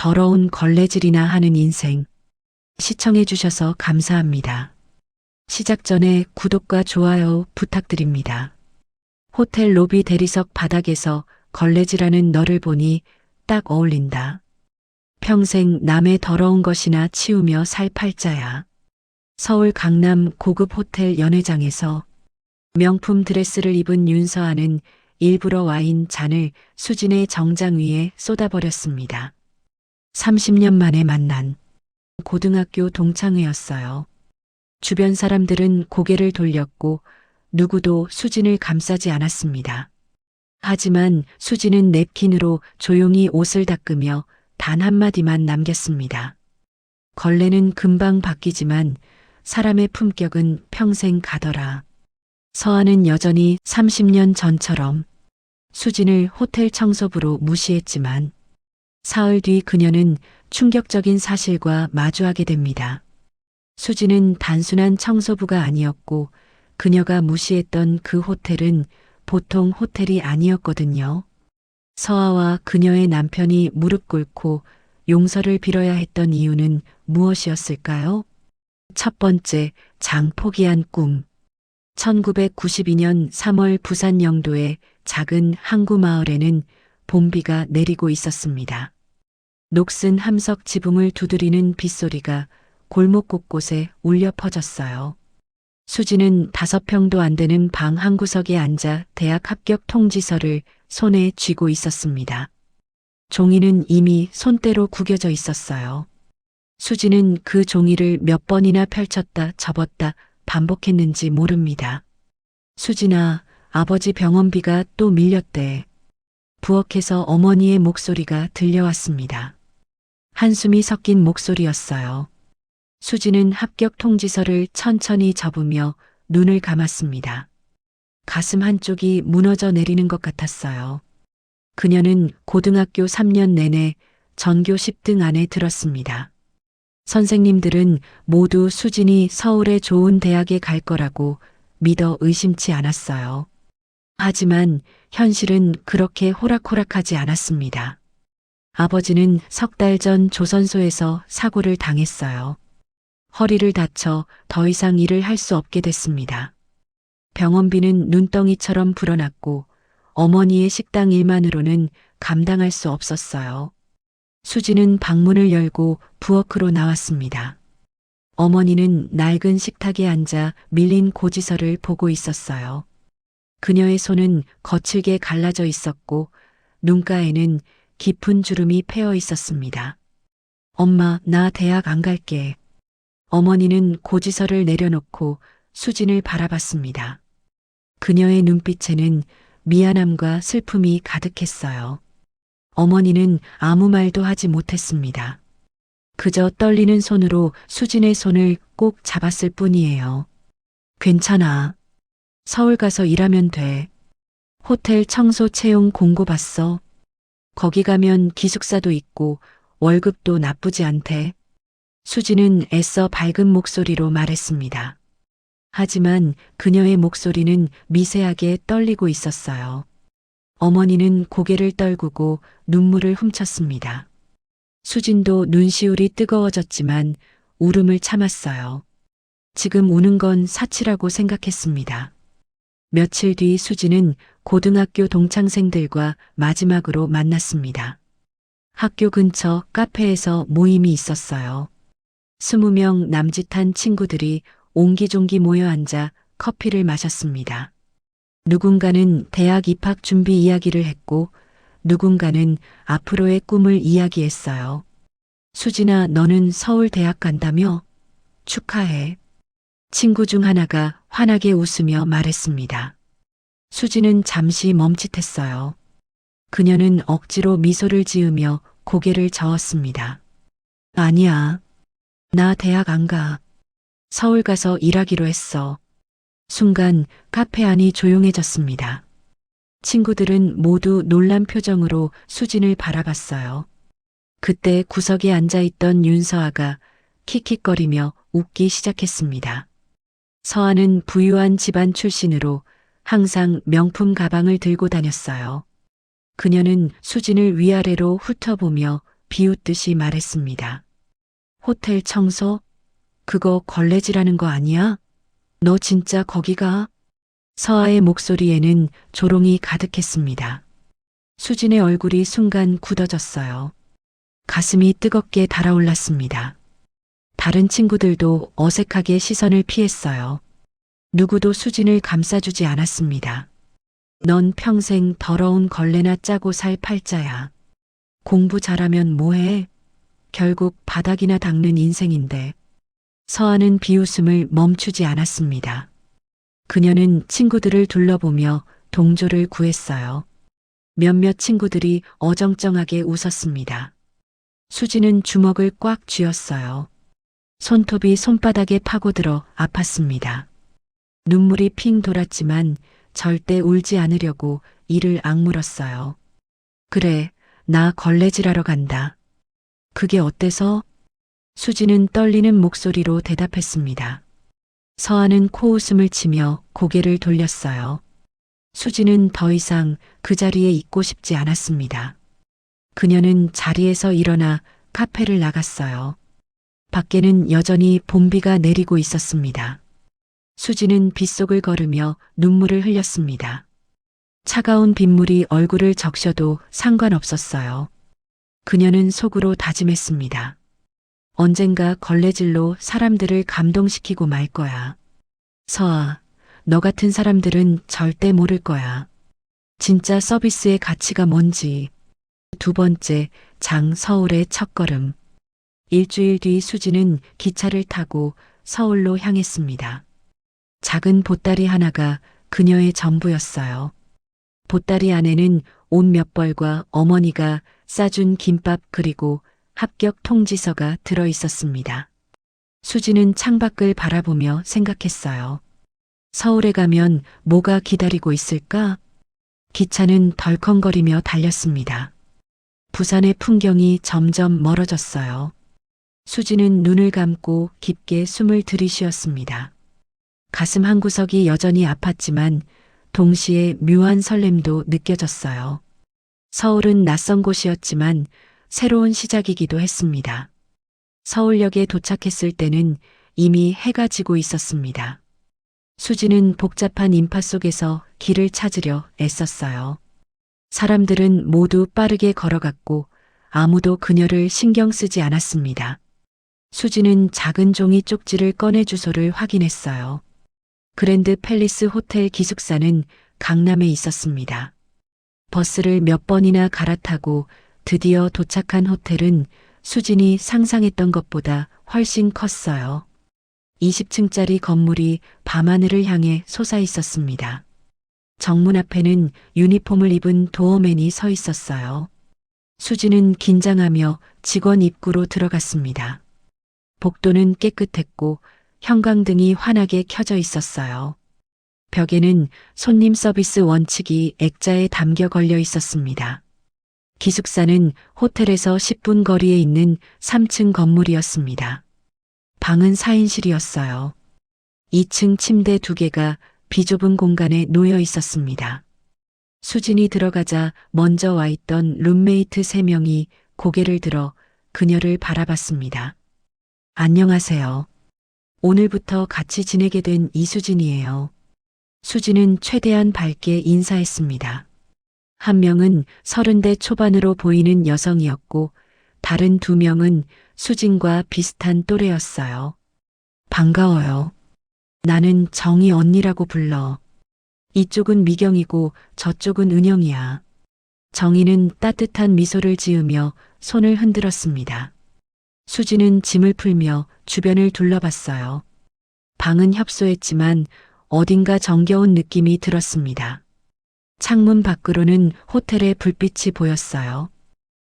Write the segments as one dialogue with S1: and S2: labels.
S1: 더러운 걸레질이나 하는 인생. 시청해 주셔서 감사합니다. 시작 전에 구독과 좋아요 부탁드립니다. 호텔 로비 대리석 바닥에서 걸레질하는 너를 보니 딱 어울린다. 평생 남의 더러운 것이나 치우며 살 팔자야. 서울 강남 고급 호텔 연회장에서 명품 드레스를 입은 윤서아는 일부러 와인 잔을 수진의 정장 위에 쏟아버렸습니다. 30년 만에 만난 고등학교 동창회였어요. 주변 사람들은 고개를 돌렸고 누구도 수진을 감싸지 않았습니다. 하지만 수진은 냅킨으로 조용히 옷을 닦으며 단 한마디만 남겼습니다. 걸레는 금방 바뀌지만 사람의 품격은 평생 가더라. 서아는 여전히 30년 전처럼 수진을 호텔 청소부로 무시했지만 사흘 뒤 그녀는 충격적인 사실과 마주하게 됩니다. 수진은 단순한 청소부가 아니었고 그녀가 무시했던 그 호텔은 보통 호텔이 아니었거든요. 서아와 그녀의 남편이 무릎 꿇고 용서를 빌어야 했던 이유는 무엇이었을까요? 첫 번째, 장포기한 꿈. 1992년 3월 부산 영도의 작은 항구 마을에는 봄비가 내리고 있었습니다. 녹슨 함석 지붕을 두드리는 빗소리가 골목 곳곳에 울려 퍼졌어요. 수지는 5평도 안 되는 방 한 구석에 앉아 대학 합격 통지서를 손에 쥐고 있었습니다. 종이는 이미 손때로 구겨져 있었어요. 수지는 그 종이를 몇 번이나 펼쳤다 접었다 반복했는지 모릅니다. 수진아, 아버지 병원비가 또 밀렸대. 부엌에서 어머니의 목소리가 들려왔습니다. 한숨이 섞인 목소리였어요. 수진은 합격 통지서를 천천히 접으며 눈을 감았습니다. 가슴 한쪽이 무너져 내리는 것 같았어요. 그녀는 고등학교 3년 내내 전교 10등 안에 들었습니다. 선생님들은 모두 수진이 서울의 좋은 대학에 갈 거라고 믿어 의심치 않았어요. 하지만 현실은 그렇게 호락호락하지 않았습니다. 아버지는 3달 전 조선소에서 사고를 당했어요. 허리를 다쳐 더 이상 일을 할 수 없게 됐습니다. 병원비는 눈덩이처럼 불어났고 어머니의 식당 일만으로는 감당할 수 없었어요. 수지는 방문을 열고 부엌으로 나왔습니다. 어머니는 낡은 식탁에 앉아 밀린 고지서를 보고 있었어요. 그녀의 손은 거칠게 갈라져 있었고 눈가에는 깊은 주름이 패어 있었습니다. 엄마, 나 대학 안 갈게. 어머니는 고지서를 내려놓고 수진을 바라봤습니다. 그녀의 눈빛에는 미안함과 슬픔이 가득했어요. 어머니는 아무 말도 하지 못했습니다. 그저 떨리는 손으로 수진의 손을 꼭 잡았을 뿐이에요. 괜찮아. 서울 가서 일하면 돼. 호텔 청소 채용 공고 봤어. 거기 가면 기숙사도 있고 월급도 나쁘지 않대. 수진은 애써 밝은 목소리로 말했습니다. 하지만 그녀의 목소리는 미세하게 떨리고 있었어요. 어머니는 고개를 떨구고 눈물을 훔쳤습니다. 수진도 눈시울이 뜨거워졌지만 울음을 참았어요. 지금 우는 건 사치라고 생각했습니다. 며칠 뒤 수진은 고등학교 동창생들과 마지막으로 만났습니다. 학교 근처 카페에서 모임이 있었어요. 20명 남짓한 친구들이 옹기종기 모여 앉아 커피를 마셨습니다. 누군가는 대학 입학 준비 이야기를 했고 누군가는 앞으로의 꿈을 이야기했어요. 수진아, 너는 서울 대학 간다며? 축하해. 친구 중 하나가 환하게 웃으며 말했습니다. 수진은 잠시 멈칫했어요. 그녀는 억지로 미소를 지으며 고개를 저었습니다. 아니야. 나 대학 안 가. 서울 가서 일하기로 했어. 순간 카페 안이 조용해졌습니다. 친구들은 모두 놀란 표정으로 수진을 바라봤어요. 그때 구석에 앉아있던 윤서아가 킥킥거리며 웃기 시작했습니다. 서아는 부유한 집안 출신으로 항상 명품 가방을 들고 다녔어요. 그녀는 수진을 위아래로 훑어보며 비웃듯이 말했습니다. 호텔 청소? 그거 걸레질하는 거 아니야? 너 진짜 거기 가? 서아의 목소리에는 조롱이 가득했습니다. 수진의 얼굴이 순간 굳어졌어요. 가슴이 뜨겁게 달아올랐습니다. 다른 친구들도 어색하게 시선을 피했어요. 누구도 수진을 감싸주지 않았습니다. 넌 평생 더러운 걸레나 짜고 살 팔자야. 공부 잘하면 뭐해? 결국 바닥이나 닦는 인생인데. 서아는 비웃음을 멈추지 않았습니다. 그녀는 친구들을 둘러보며 동조를 구했어요. 몇몇 친구들이 어정쩡하게 웃었습니다. 수지는 주먹을 꽉 쥐었어요. 손톱이 손바닥에 파고들어 아팠습니다. 눈물이 핑 돌았지만 절대 울지 않으려고 이를 악물었어요. 그래, 나 걸레질하러 간다. 그게 어때서? 수지는 떨리는 목소리로 대답했습니다. 서아는 코웃음을 치며 고개를 돌렸어요. 수지는 더 이상 그 자리에 있고 싶지 않았습니다. 그녀는 자리에서 일어나 카페를 나갔어요. 밖에는 여전히 봄비가 내리고 있었습니다. 수지는 빗속을 걸으며 눈물을 흘렸습니다. 차가운 빗물이 얼굴을 적셔도 상관없었어요. 그녀는 속으로 다짐했습니다. 언젠가 걸레질로 사람들을 감동시키고 말 거야. 서아, 너 같은 사람들은 절대 모를 거야. 진짜 서비스의 가치가 뭔지. 두 번째, 장 서울의 첫걸음. 일주일 뒤 수지는 기차를 타고 서울로 향했습니다. 작은 보따리 하나가 그녀의 전부였어요. 보따리 안에는 옷 몇 벌과 어머니가 싸준 김밥 그리고 합격 통지서가 들어 있었습니다. 수지는 창밖을 바라보며 생각했어요. 서울에 가면 뭐가 기다리고 있을까? 기차는 덜컹거리며 달렸습니다. 부산의 풍경이 점점 멀어졌어요. 수지는 눈을 감고 깊게 숨을 들이쉬었습니다. 가슴 한구석이 여전히 아팠지만 동시에 묘한 설렘도 느껴졌어요. 서울은 낯선 곳이었지만 새로운 시작이기도 했습니다. 서울역에 도착했을 때는 이미 해가 지고 있었습니다. 수지는 복잡한 인파 속에서 길을 찾으려 애썼어요. 사람들은 모두 빠르게 걸어갔고 아무도 그녀를 신경 쓰지 않았습니다. 수지는 작은 종이 쪽지를 꺼내 주소를 확인했어요. 그랜드 팰리스 호텔 기숙사는 강남에 있었습니다. 버스를 몇 번이나 갈아타고 드디어 도착한 호텔은 수진이 상상했던 것보다 훨씬 컸어요. 20층짜리 건물이 밤하늘을 향해 솟아 있었습니다. 정문 앞에는 유니폼을 입은 도어맨이 서 있었어요. 수지는 긴장하며 직원 입구로 들어갔습니다. 복도는 깨끗했고 형광등이 환하게 켜져 있었어요. 벽에는 손님 서비스 원칙이 액자에 담겨 걸려 있었습니다. 기숙사는 호텔에서 10분 거리에 있는 3층 건물이었습니다. 방은 4인실이었어요. 2층 침대 2개가 비좁은 공간에 놓여 있었습니다. 수진이 들어가자 먼저 와 있던 룸메이트 3명이 고개를 들어 그녀를 바라봤습니다. 안녕하세요. 오늘부터 같이 지내게 된 이수진이에요. 수진은 최대한 밝게 인사했습니다. 한 명은 30대 초반으로 보이는 여성이었고 다른 2명은 수진과 비슷한 또래였어요. 반가워요. 나는 정희 언니라고 불러. 이쪽은 미경이고 저쪽은 은영이야. 정희는 따뜻한 미소를 지으며 손을 흔들었습니다. 수지는 짐을 풀며 주변을 둘러봤어요. 방은 협소했지만 어딘가 정겨운 느낌이 들었습니다. 창문 밖으로는 호텔의 불빛이 보였어요.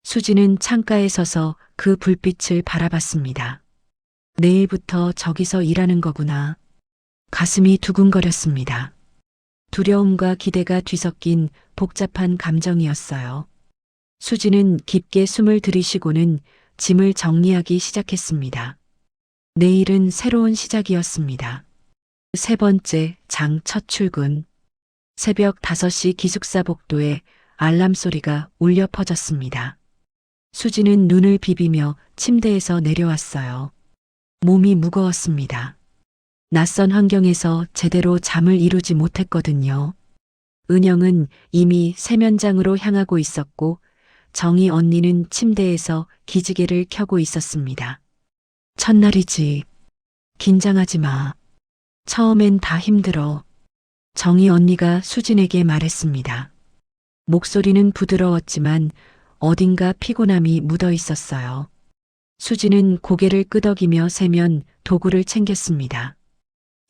S1: 수지는 창가에 서서 그 불빛을 바라봤습니다. 내일부터 저기서 일하는 거구나. 가슴이 두근거렸습니다. 두려움과 기대가 뒤섞인 복잡한 감정이었어요. 수지는 깊게 숨을 들이쉬고는 짐을 정리하기 시작했습니다. 내일은 새로운 시작이었습니다. 세 번째 장 첫 출근. 새벽 5시 기숙사 복도에 알람 소리가 울려 퍼졌습니다. 수지는 눈을 비비며 침대에서 내려왔어요. 몸이 무거웠습니다. 낯선 환경에서 제대로 잠을 이루지 못했거든요. 은영은 이미 세면장으로 향하고 있었고 정희 언니는 침대에서 기지개를 켜고 있었습니다. 첫날이지. 긴장하지 마. 처음엔 다 힘들어. 정희 언니가 수진에게 말했습니다. 목소리는 부드러웠지만 어딘가 피곤함이 묻어 있었어요. 수진은 고개를 끄덕이며 세면 도구를 챙겼습니다.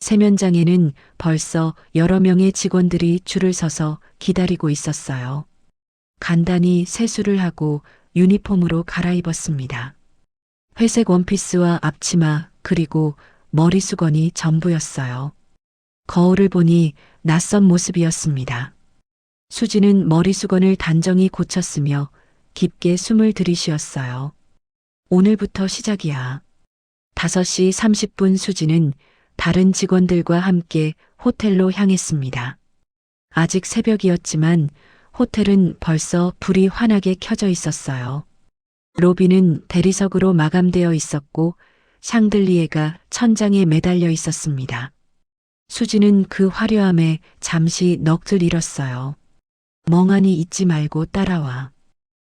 S1: 세면장에는 벌써 여러 명의 직원들이 줄을 서서 기다리고 있었어요. 간단히 세수를 하고 유니폼으로 갈아입었습니다. 회색 원피스와 앞치마 그리고 머리수건이 전부였어요. 거울을 보니 낯선 모습이었습니다. 수지는 머리수건을 단정히 고쳤으며 깊게 숨을 들이쉬었어요. 오늘부터 시작이야. 5시 30분 수지는 다른 직원들과 함께 호텔로 향했습니다. 아직 새벽이었지만 호텔은 벌써 불이 환하게 켜져 있었어요. 로비는 대리석으로 마감되어 있었고 샹들리에가 천장에 매달려 있었습니다. 수지는 그 화려함에 잠시 넋을 잃었어요. 멍하니 있지 말고 따라와.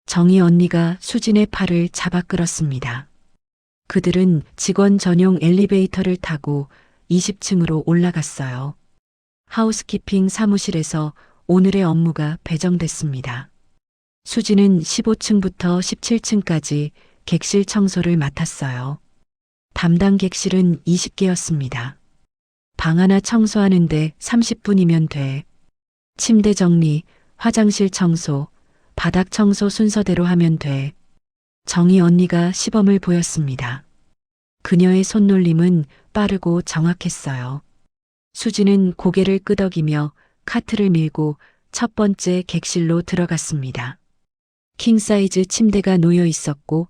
S1: 정희 언니가 수진의 팔을 잡아 끌었습니다. 그들은 직원 전용 엘리베이터를 타고 20층으로 올라갔어요. 하우스키핑 사무실에서 오늘의 업무가 배정됐습니다. 수지는 15층부터 17층까지 객실 청소를 맡았어요. 담당 객실은 20개였습니다. 방 하나 청소하는데 30분이면 돼. 침대 정리, 화장실 청소, 바닥 청소 순서대로 하면 돼. 정희 언니가 시범을 보였습니다. 그녀의 손놀림은 빠르고 정확했어요. 수지는 고개를 끄덕이며 카트를 밀고 첫 번째 객실로 들어갔습니다. 킹사이즈 침대가 놓여 있었고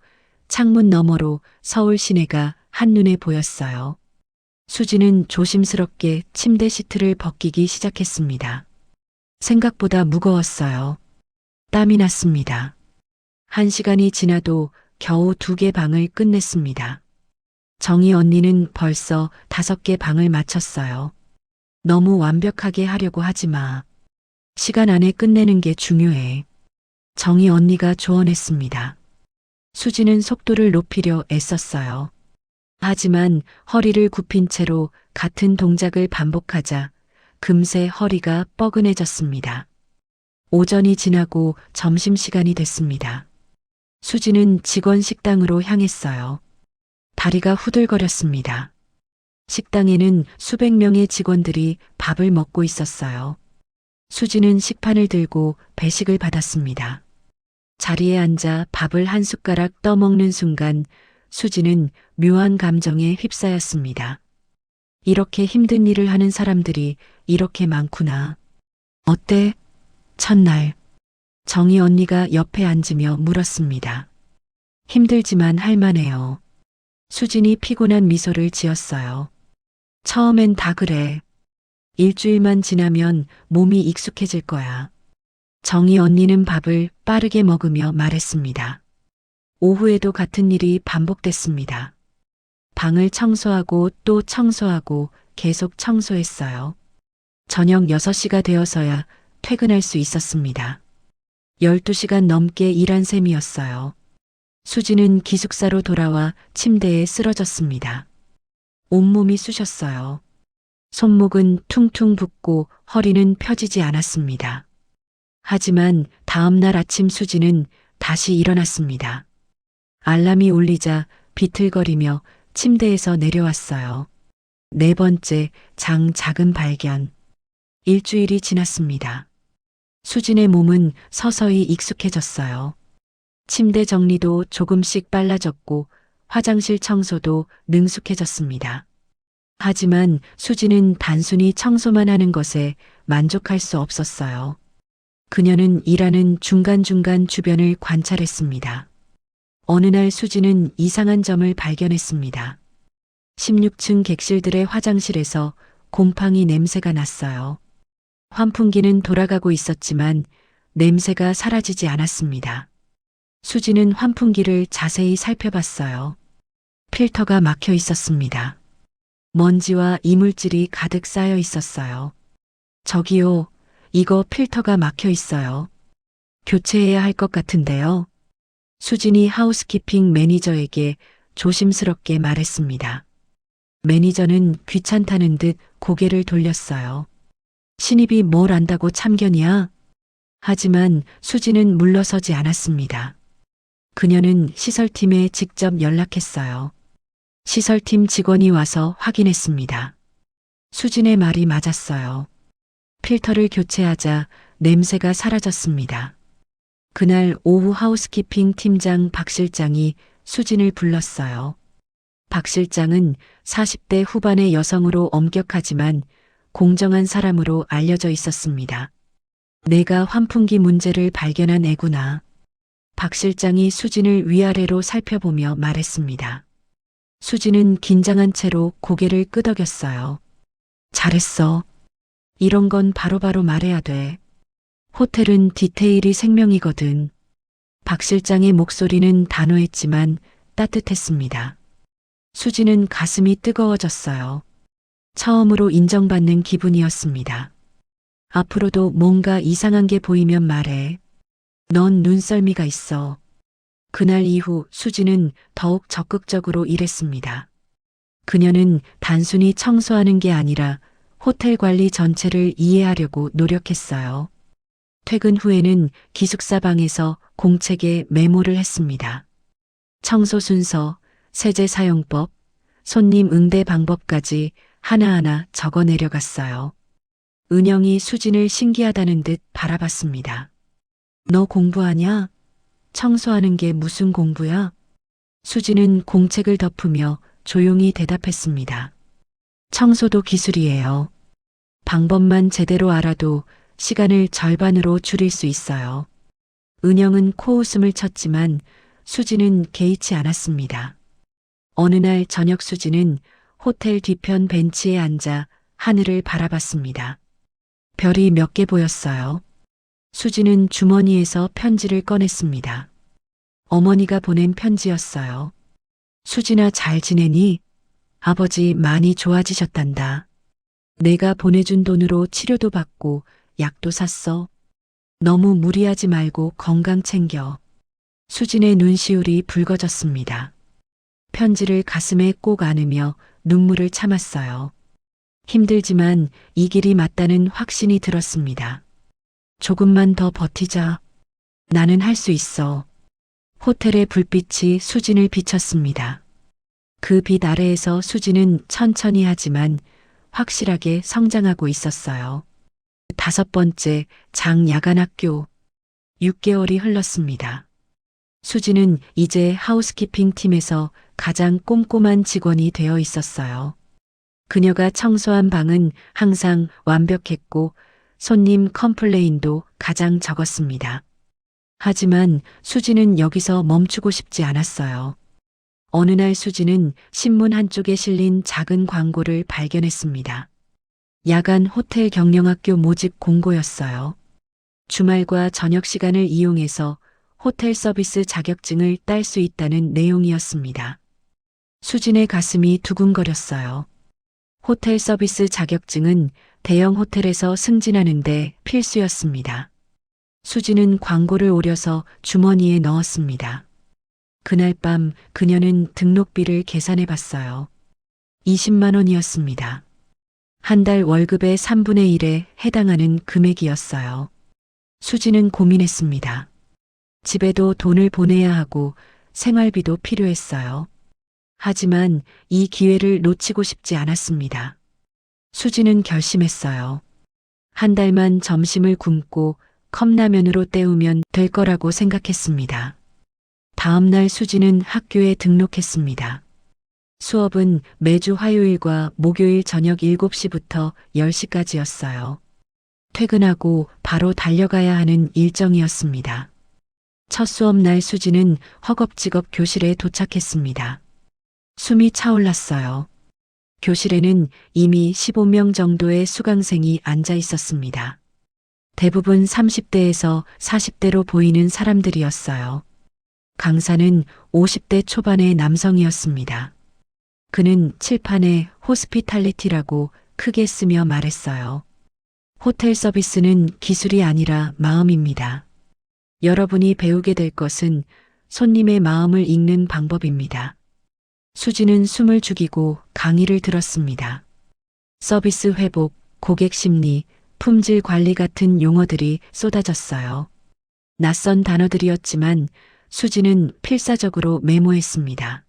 S1: 창문 너머로 서울 시내가 한눈에 보였어요. 수지는 조심스럽게 침대 시트를 벗기기 시작했습니다. 생각보다 무거웠어요. 땀이 났습니다. 1시간이 지나도 겨우 2개 방을 끝냈습니다. 정희 언니는 벌써 5개 방을 마쳤어요. 너무 완벽하게 하려고 하지 마. 시간 안에 끝내는 게 중요해. 정희 언니가 조언했습니다. 수지는 속도를 높이려 애썼어요. 하지만 허리를 굽힌 채로 같은 동작을 반복하자 금세 허리가 뻐근해졌습니다. 오전이 지나고 점심시간이 됐습니다. 수지는 직원 식당으로 향했어요. 다리가 후들거렸습니다. 식당에는 수백 명의 직원들이 밥을 먹고 있었어요. 수지는 식판을 들고 배식을 받았습니다. 자리에 앉아 밥을 한 숟가락 떠먹는 순간 수지는 묘한 감정에 휩싸였습니다. 이렇게 힘든 일을 하는 사람들이 이렇게 많구나. 어때? 첫날. 정희 언니가 옆에 앉으며 물었습니다. 힘들지만 할만해요. 수진이 피곤한 미소를 지었어요. 처음엔 다 그래. 일주일만 지나면 몸이 익숙해질 거야. 정희 언니는 밥을 빠르게 먹으며 말했습니다. 오후에도 같은 일이 반복됐습니다. 방을 청소하고 또 청소하고 계속 청소했어요. 저녁 6시가 되어서야 퇴근할 수 있었습니다. 12시간 넘게 일한 셈이었어요. 수지는 기숙사로 돌아와 침대에 쓰러졌습니다. 온몸이 쑤셨어요. 손목은 퉁퉁 붓고 허리는 펴지지 않았습니다. 하지만 다음 날 아침 수지는 다시 일어났습니다. 알람이 울리자 비틀거리며 침대에서 내려왔어요. 4번째 장 작은 발견. 일주일이 지났습니다. 수진의 몸은 서서히 익숙해졌어요. 침대 정리도 조금씩 빨라졌고 화장실 청소도 능숙해졌습니다. 하지만 수지는 단순히 청소만 하는 것에 만족할 수 없었어요. 그녀는 일하는 중간중간 주변을 관찰했습니다. 어느 날 수지는 이상한 점을 발견했습니다. 16층 객실들의 화장실에서 곰팡이 냄새가 났어요. 환풍기는 돌아가고 있었지만 냄새가 사라지지 않았습니다. 수지는 환풍기를 자세히 살펴봤어요. 필터가 막혀 있었습니다. 먼지와 이물질이 가득 쌓여 있었어요. 저기요, 이거 필터가 막혀 있어요. 교체해야 할 것 같은데요. 수진이 하우스키핑 매니저에게 조심스럽게 말했습니다. 매니저는 귀찮다는 듯 고개를 돌렸어요. 신입이 뭘 안다고 참견이야? 하지만 수지는 물러서지 않았습니다. 그녀는 시설팀에 직접 연락했어요. 시설팀 직원이 와서 확인했습니다. 수진의 말이 맞았어요. 필터를 교체하자 냄새가 사라졌습니다. 그날 오후 하우스키핑 팀장 박 실장이 수진을 불렀어요. 박 실장은 40대 후반의 여성으로 엄격하지만 공정한 사람으로 알려져 있었습니다. 내가 환풍기 문제를 발견한 애구나. 박 실장이 수진을 위아래로 살펴보며 말했습니다. 수진은 긴장한 채로 고개를 끄덕였어요. 잘했어. 이런 건 바로바로 말해야 돼. 호텔은 디테일이 생명이거든. 박 실장의 목소리는 단호했지만 따뜻했습니다. 수지는 가슴이 뜨거워졌어요. 처음으로 인정받는 기분이었습니다. 앞으로도 뭔가 이상한 게 보이면 말해. 넌 눈썰미가 있어. 그날 이후 수지는 더욱 적극적으로 일했습니다. 그녀는 단순히 청소하는 게 아니라 호텔 관리 전체를 이해하려고 노력했어요. 퇴근 후에는 기숙사 방에서 공책에 메모를 했습니다. 청소 순서, 세제 사용법, 손님 응대 방법까지 하나하나 적어 내려갔어요. 은영이 수진을 신기하다는 듯 바라봤습니다. 너 공부하냐? 청소하는 게 무슨 공부야? 수진은 공책을 덮으며 조용히 대답했습니다. 청소도 기술이에요. 방법만 제대로 알아도 시간을 절반으로 줄일 수 있어요. 은영은 코웃음을 쳤지만 수지는 개의치 않았습니다. 어느 날 저녁 수지는 호텔 뒤편 벤치에 앉아 하늘을 바라봤습니다. 별이 몇 개 보였어요. 수지는 주머니에서 편지를 꺼냈습니다. 어머니가 보낸 편지였어요. 수진아 잘 지내니? 아버지 많이 좋아지셨단다. 내가 보내준 돈으로 치료도 받고 약도 샀어. 너무 무리하지 말고 건강 챙겨. 수진의 눈시울이 붉어졌습니다. 편지를 가슴에 꼭 안으며 눈물을 참았어요. 힘들지만 이 길이 맞다는 확신이 들었습니다. 조금만 더 버티자. 나는 할 수 있어. 호텔의 불빛이 수진을 비쳤습니다. 그 빛 아래에서 수진은 천천히 하지만 확실하게 성장하고 있었어요. 5번째 장야간학교 6개월이 흘렀습니다. 수진은 이제 하우스키핑 팀에서 가장 꼼꼼한 직원이 되어 있었어요. 그녀가 청소한 방은 항상 완벽했고 손님 컴플레인도 가장 적었습니다. 하지만 수진은 여기서 멈추고 싶지 않았어요. 어느 날 수진은 신문 한쪽에 실린 작은 광고를 발견했습니다. 야간 호텔 경영학교 모집 공고였어요. 주말과 저녁 시간을 이용해서 호텔 서비스 자격증을 딸 수 있다는 내용이었습니다. 수진의 가슴이 두근거렸어요. 호텔 서비스 자격증은 대형 호텔에서 승진하는데 필수였습니다. 수진은 광고를 오려서 주머니에 넣었습니다. 그날 밤 그녀는 등록비를 계산해 봤어요. 20만 원이었습니다. 한 달 월급의 3분의 1에 해당하는 금액이었어요. 수진은 고민했습니다. 집에도 돈을 보내야 하고 생활비도 필요했어요. 하지만 이 기회를 놓치고 싶지 않았습니다. 수진은 결심했어요. 한 달만 점심을 굶고 컵라면으로 때우면 될 거라고 생각했습니다. 다음 날 수진은 학교에 등록했습니다. 수업은 매주 화요일과 목요일 저녁 7시부터 10시까지였어요. 퇴근하고 바로 달려가야 하는 일정이었습니다. 첫 수업 날 수진은 허겁지겁 교실에 도착했습니다. 숨이 차올랐어요. 교실에는 이미 15명 정도의 수강생이 앉아 있었습니다. 대부분 30대에서 40대로 보이는 사람들이었어요. 강사는 50대 초반의 남성이었습니다. 그는 칠판에 호스피탈리티라고 크게 쓰며 말했어요. 호텔 서비스는 기술이 아니라 마음입니다. 여러분이 배우게 될 것은 손님의 마음을 읽는 방법입니다. 수지는 숨을 죽이고 강의를 들었습니다. 서비스 회복, 고객 심리, 품질 관리 같은 용어들이 쏟아졌어요. 낯선 단어들이었지만 수지는 필사적으로 메모했습니다.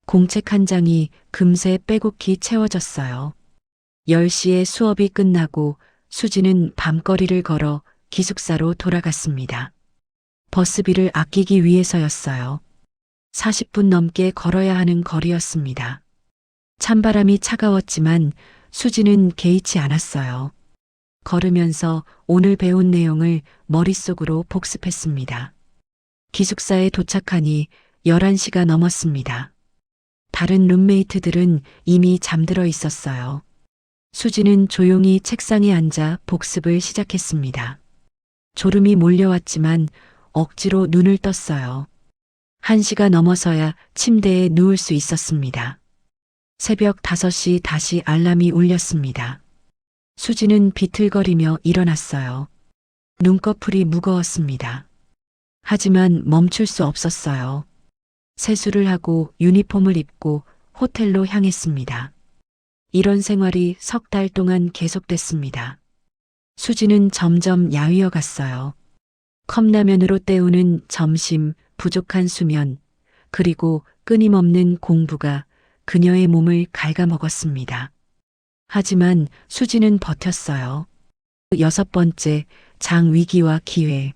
S1: 공책 한 장이 금세 빼곡히 채워졌어요. 10시에 수업이 끝나고 수지는 밤거리를 걸어 기숙사로 돌아갔습니다. 버스비를 아끼기 위해서였어요. 40분 넘게 걸어야 하는 거리였습니다. 찬바람이 차가웠지만 수지는 개의치 않았어요. 걸으면서 오늘 배운 내용을 머릿속으로 복습했습니다. 기숙사에 도착하니 11시가 넘었습니다. 다른 룸메이트들은 이미 잠들어 있었어요. 수지는 조용히 책상에 앉아 복습을 시작했습니다. 졸음이 몰려왔지만 억지로 눈을 떴어요. 1시가 넘어서야 침대에 누울 수 있었습니다. 새벽 5시 다시 알람이 울렸습니다. 수지는 비틀거리며 일어났어요. 눈꺼풀이 무거웠습니다. 하지만 멈출 수 없었어요. 세수를 하고 유니폼을 입고 호텔로 향했습니다. 이런 생활이 3달 동안 계속됐습니다. 수지는 점점 야위어 갔어요. 컵라면으로 때우는 점심, 부족한 수면, 그리고 끊임없는 공부가 그녀의 몸을 갉아먹었습니다. 하지만 수지는 버텼어요. 6번째 장 위기와 기회.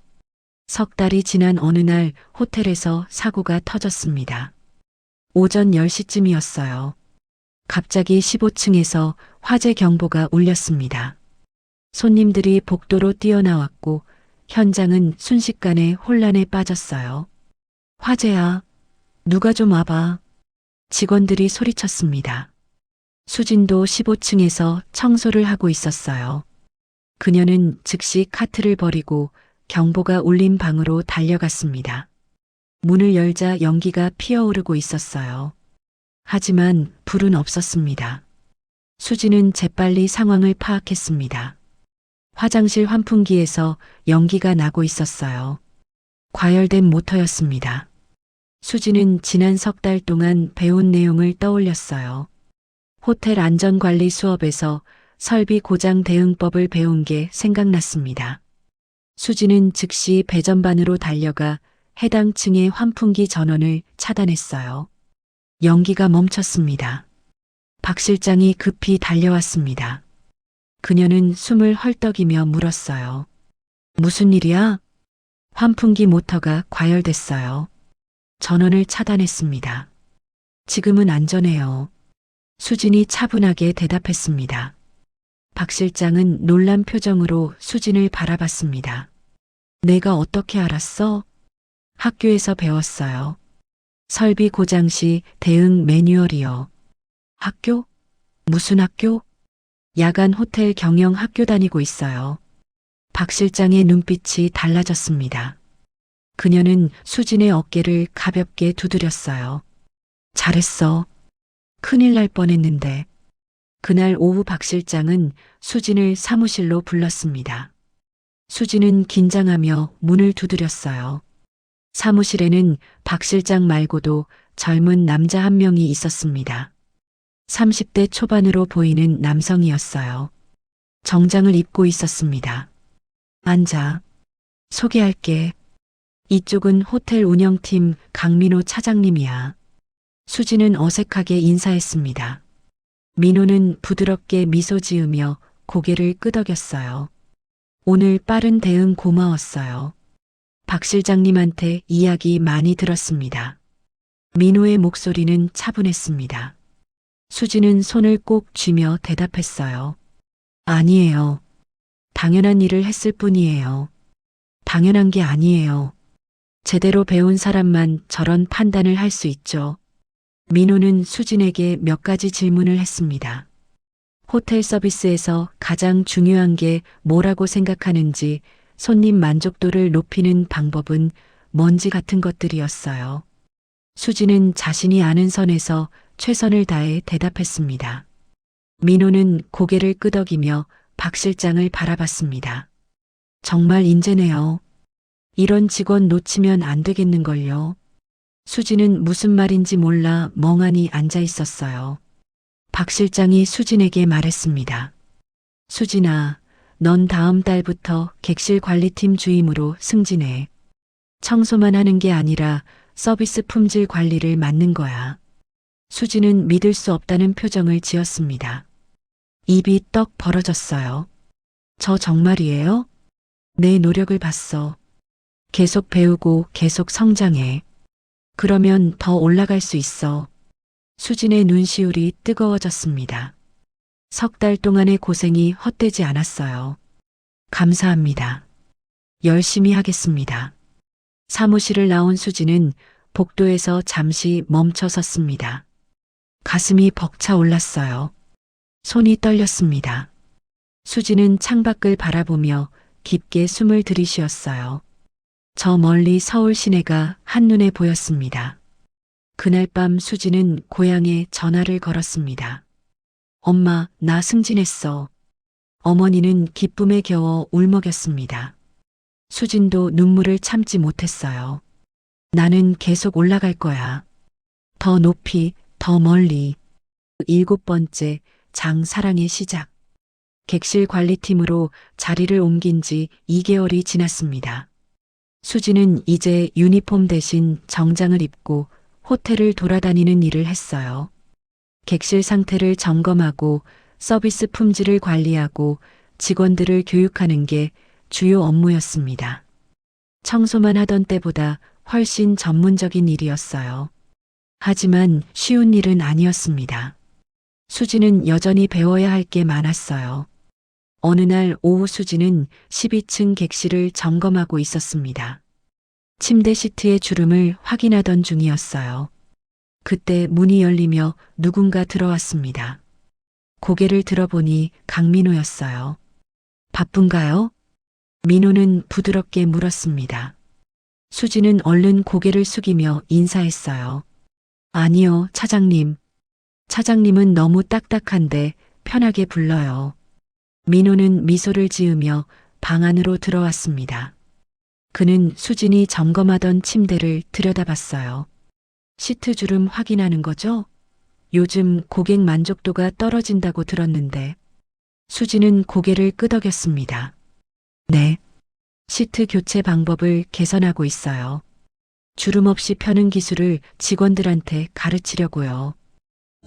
S1: 3달이 지난 어느 날 호텔에서 사고가 터졌습니다. 오전 10시쯤이었어요. 갑자기 15층에서 화재 경보가 울렸습니다. 손님들이 복도로 뛰어나왔고 현장은 순식간에 혼란에 빠졌어요. 화재야. 누가 좀 와봐. 직원들이 소리쳤습니다. 수진도 15층에서 청소를 하고 있었어요. 그녀는 즉시 카트를 버리고 경보가 울린 방으로 달려갔습니다. 문을 열자 연기가 피어오르고 있었어요. 하지만 불은 없었습니다. 수지는 재빨리 상황을 파악했습니다. 화장실 환풍기에서 연기가 나고 있었어요. 과열된 모터였습니다. 수지는 지난 3달 동안 배운 내용을 떠올렸어요. 호텔 안전관리 수업에서 설비 고장 대응법을 배운 게 생각났습니다. 수지는 즉시 배전반으로 달려가 해당 층의 환풍기 전원을 차단했어요. 연기가 멈췄습니다. 박 실장이 급히 달려왔습니다. 그녀는 숨을 헐떡이며 물었어요. 무슨 일이야? 환풍기 모터가 과열됐어요. 전원을 차단했습니다. 지금은 안전해요. 수진이 차분하게 대답했습니다. 박 실장은 놀란 표정으로 수진을 바라봤습니다. 내가 어떻게 알았어? 학교에서 배웠어요. 설비 고장 시 대응 매뉴얼이요. 학교? 무슨 학교? 야간 호텔 경영 학교 다니고 있어요. 박 실장의 눈빛이 달라졌습니다. 그녀는 수진의 어깨를 가볍게 두드렸어요. 잘했어. 큰일 날 뻔했는데. 그날 오후 박 실장은 수진을 사무실로 불렀습니다. 수진은 긴장하며 문을 두드렸어요. 사무실에는 박 실장 말고도 젊은 남자 한 명이 있었습니다. 30대 초반으로 보이는 남성이었어요. 정장을 입고 있었습니다. 앉아. 소개할게. 이쪽은 호텔 운영팀 강민호 차장님이야. 수지는 어색하게 인사했습니다. 민호는 부드럽게 미소 지으며 고개를 끄덕였어요. 오늘 빠른 대응 고마웠어요. 박 실장님한테 이야기 많이 들었습니다. 민호의 목소리는 차분했습니다. 수지는 손을 꼭 쥐며 대답했어요. 아니에요. 당연한 일을 했을 뿐이에요. 당연한 게 아니에요. 제대로 배운 사람만 저런 판단을 할 수 있죠. 민호는 수진에게 몇 가지 질문을 했습니다. 호텔 서비스에서 가장 중요한 게 뭐라고 생각하는지, 손님 만족도를 높이는 방법은 먼지 같은 것들이었어요. 수지는 자신이 아는 선에서 최선을 다해 대답했습니다. 민호는 고개를 끄덕이며 박 실장을 바라봤습니다. 정말 인재네요. 이런 직원 놓치면 안 되겠는걸요. 수지는 무슨 말인지 몰라 멍하니 앉아 있었어요. 박 실장이 수진에게 말했습니다. 수진아, 넌 다음 달부터 객실 관리팀 주임으로 승진해. 청소만 하는 게 아니라 서비스 품질 관리를 맡는 거야. 수지는 믿을 수 없다는 표정을 지었습니다. 입이 떡 벌어졌어요. 저 정말이에요? 내 노력을 봤어. 계속 배우고 계속 성장해. 그러면 더 올라갈 수 있어. 수진의 눈시울이 뜨거워졌습니다. 3달 동안의 고생이 헛되지 않았어요. 감사합니다. 열심히 하겠습니다. 사무실을 나온 수진은 복도에서 잠시 멈춰 섰습니다. 가슴이 벅차 올랐어요. 손이 떨렸습니다. 수진은 창밖을 바라보며 깊게 숨을 들이쉬었어요. 저 멀리 서울 시내가 한눈에 보였습니다. 그날 밤 수진은 고향에 전화를 걸었습니다. 엄마, 나 승진했어. 어머니는 기쁨에 겨워 울먹였습니다. 수진도 눈물을 참지 못했어요. 나는 계속 올라갈 거야. 더 높이, 더 멀리. 7번째 장사랑의 시작. 객실 관리팀으로 자리를 옮긴 지 2개월이 지났습니다. 수지는 이제 유니폼 대신 정장을 입고 호텔을 돌아다니는 일을 했어요. 객실 상태를 점검하고 서비스 품질을 관리하고 직원들을 교육하는 게 주요 업무였습니다. 청소만 하던 때보다 훨씬 전문적인 일이었어요. 하지만 쉬운 일은 아니었습니다. 수지는 여전히 배워야 할 게 많았어요. 어느 날 오후 수지는 12층 객실을 점검하고 있었습니다. 침대 시트의 주름을 확인하던 중이었어요. 그때 문이 열리며 누군가 들어왔습니다. 고개를 들어보니 강민호였어요. 바쁜가요? 민호는 부드럽게 물었습니다. 수지는 얼른 고개를 숙이며 인사했어요. 아니요, 차장님. 차장님은 너무 딱딱한데 편하게 불러요. 민호는 미소를 지으며 방 안으로 들어왔습니다. 그는 수진이 점검하던 침대를 들여다봤어요. 시트 주름 확인하는 거죠? 요즘 고객 만족도가 떨어진다고 들었는데. 수진은 고개를 끄덕였습니다. 네. 시트 교체 방법을 개선하고 있어요. 주름 없이 펴는 기술을 직원들한테 가르치려고요.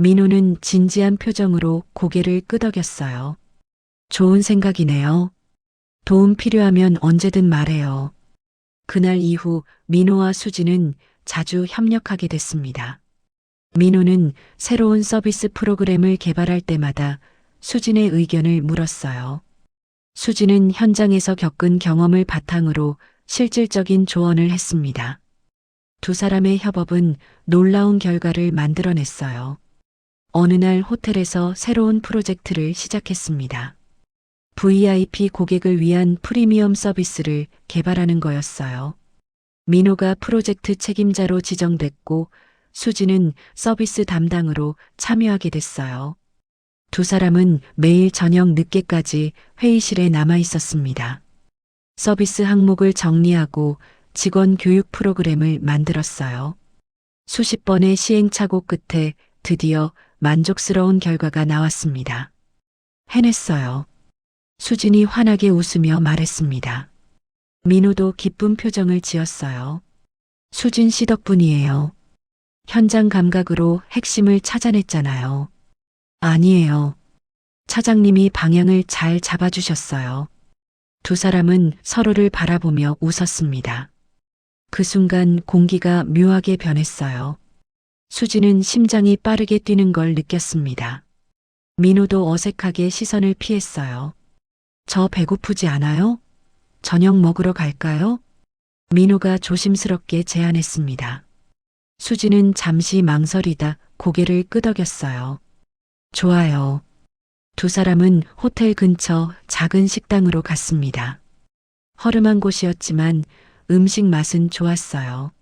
S1: 민호는 진지한 표정으로 고개를 끄덕였어요. 좋은 생각이네요. 도움 필요하면 언제든 말해요. 그날 이후 민호와 수지는 자주 협력하게 됐습니다. 민호는 새로운 서비스 프로그램을 개발할 때마다 수진의 의견을 물었어요. 수진은 현장에서 겪은 경험을 바탕으로 실질적인 조언을 했습니다. 두 사람의 협업은 놀라운 결과를 만들어냈어요. 어느 날 호텔에서 새로운 프로젝트를 시작했습니다. VIP 고객을 위한 프리미엄 서비스를 개발하는 거였어요. 민호가 프로젝트 책임자로 지정됐고 수지는 서비스 담당으로 참여하게 됐어요. 두 사람은 매일 저녁 늦게까지 회의실에 남아 있었습니다. 서비스 항목을 정리하고 직원 교육 프로그램을 만들었어요. 수십 번의 시행착오 끝에 드디어 만족스러운 결과가 나왔습니다. 해냈어요. 수진이 환하게 웃으며 말했습니다. 민호도 기쁜 표정을 지었어요. 수진 씨 덕분이에요. 현장 감각으로 핵심을 찾아냈잖아요. 아니에요. 차장님이 방향을 잘 잡아주셨어요. 두 사람은 서로를 바라보며 웃었습니다. 그 순간 공기가 묘하게 변했어요. 수지는 심장이 빠르게 뛰는 걸 느꼈습니다. 민호도 어색하게 시선을 피했어요. 저 배고프지 않아요? 저녁 먹으러 갈까요? 민호가 조심스럽게 제안했습니다. 수지는 잠시 망설이다 고개를 끄덕였어요. 좋아요. 두 사람은 호텔 근처 작은 식당으로 갔습니다. 허름한 곳이었지만 음식 맛은 좋았어요.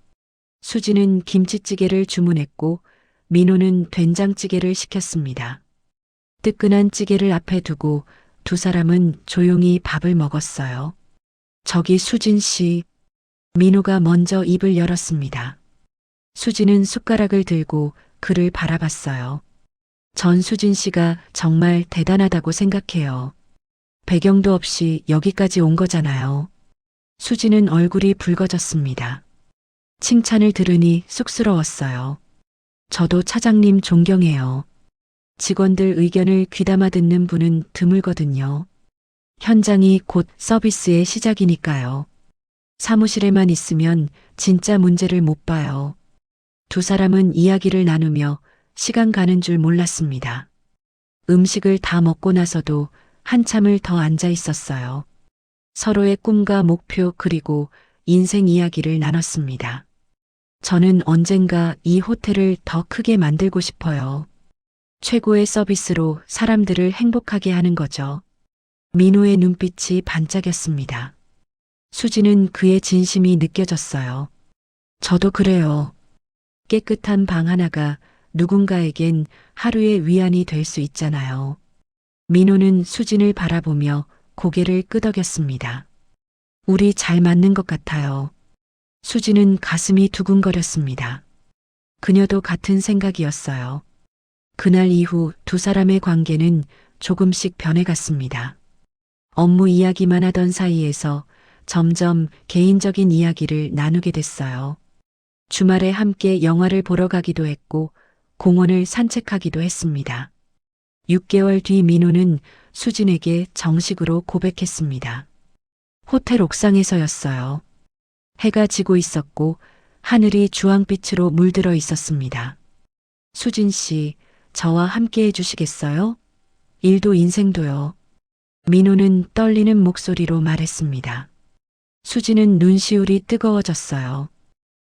S1: 수지는 김치찌개를 주문했고 민호는 된장찌개를 시켰습니다. 뜨끈한 찌개를 앞에 두고 두 사람은 조용히 밥을 먹었어요. 저기 수진 씨. 민호가 먼저 입을 열었습니다. 수지는 숟가락을 들고 그를 바라봤어요. 전 수진 씨가 정말 대단하다고 생각해요. 배경도 없이 여기까지 온 거잖아요. 수지는 얼굴이 붉어졌습니다. 칭찬을 들으니 쑥스러웠어요. 저도 차장님 존경해요. 직원들 의견을 귀담아 듣는 분은 드물거든요. 현장이 곧 서비스의 시작이니까요. 사무실에만 있으면 진짜 문제를 못 봐요. 두 사람은 이야기를 나누며 시간 가는 줄 몰랐습니다. 음식을 다 먹고 나서도 한참을 더 앉아 있었어요. 서로의 꿈과 목표 그리고 인생 이야기를 나눴습니다. 저는 언젠가 이 호텔을 더 크게 만들고 싶어요. 최고의 서비스로 사람들을 행복하게 하는 거죠. 민호의 눈빛이 반짝였습니다. 수지는 그의 진심이 느껴졌어요. 저도 그래요. 깨끗한 방 하나가 누군가에겐 하루의 위안이 될 수 있잖아요. 민호는 수진을 바라보며 고개를 끄덕였습니다. 우리 잘 맞는 것 같아요. 수지는 가슴이 두근거렸습니다. 그녀도 같은 생각이었어요. 그날 이후 두 사람의 관계는 조금씩 변해갔습니다. 업무 이야기만 하던 사이에서 점점 개인적인 이야기를 나누게 됐어요. 주말에 함께 영화를 보러 가기도 했고 공원을 산책하기도 했습니다. 6개월 뒤 민호는 수진에게 정식으로 고백했습니다. 호텔 옥상에서였어요. 해가 지고 있었고 하늘이 주황빛으로 물들어 있었습니다. 수진 씨, 저와 함께 해주시겠어요? 일도 인생도요. 민호는 떨리는 목소리로 말했습니다. 수지는 눈시울이 뜨거워졌어요.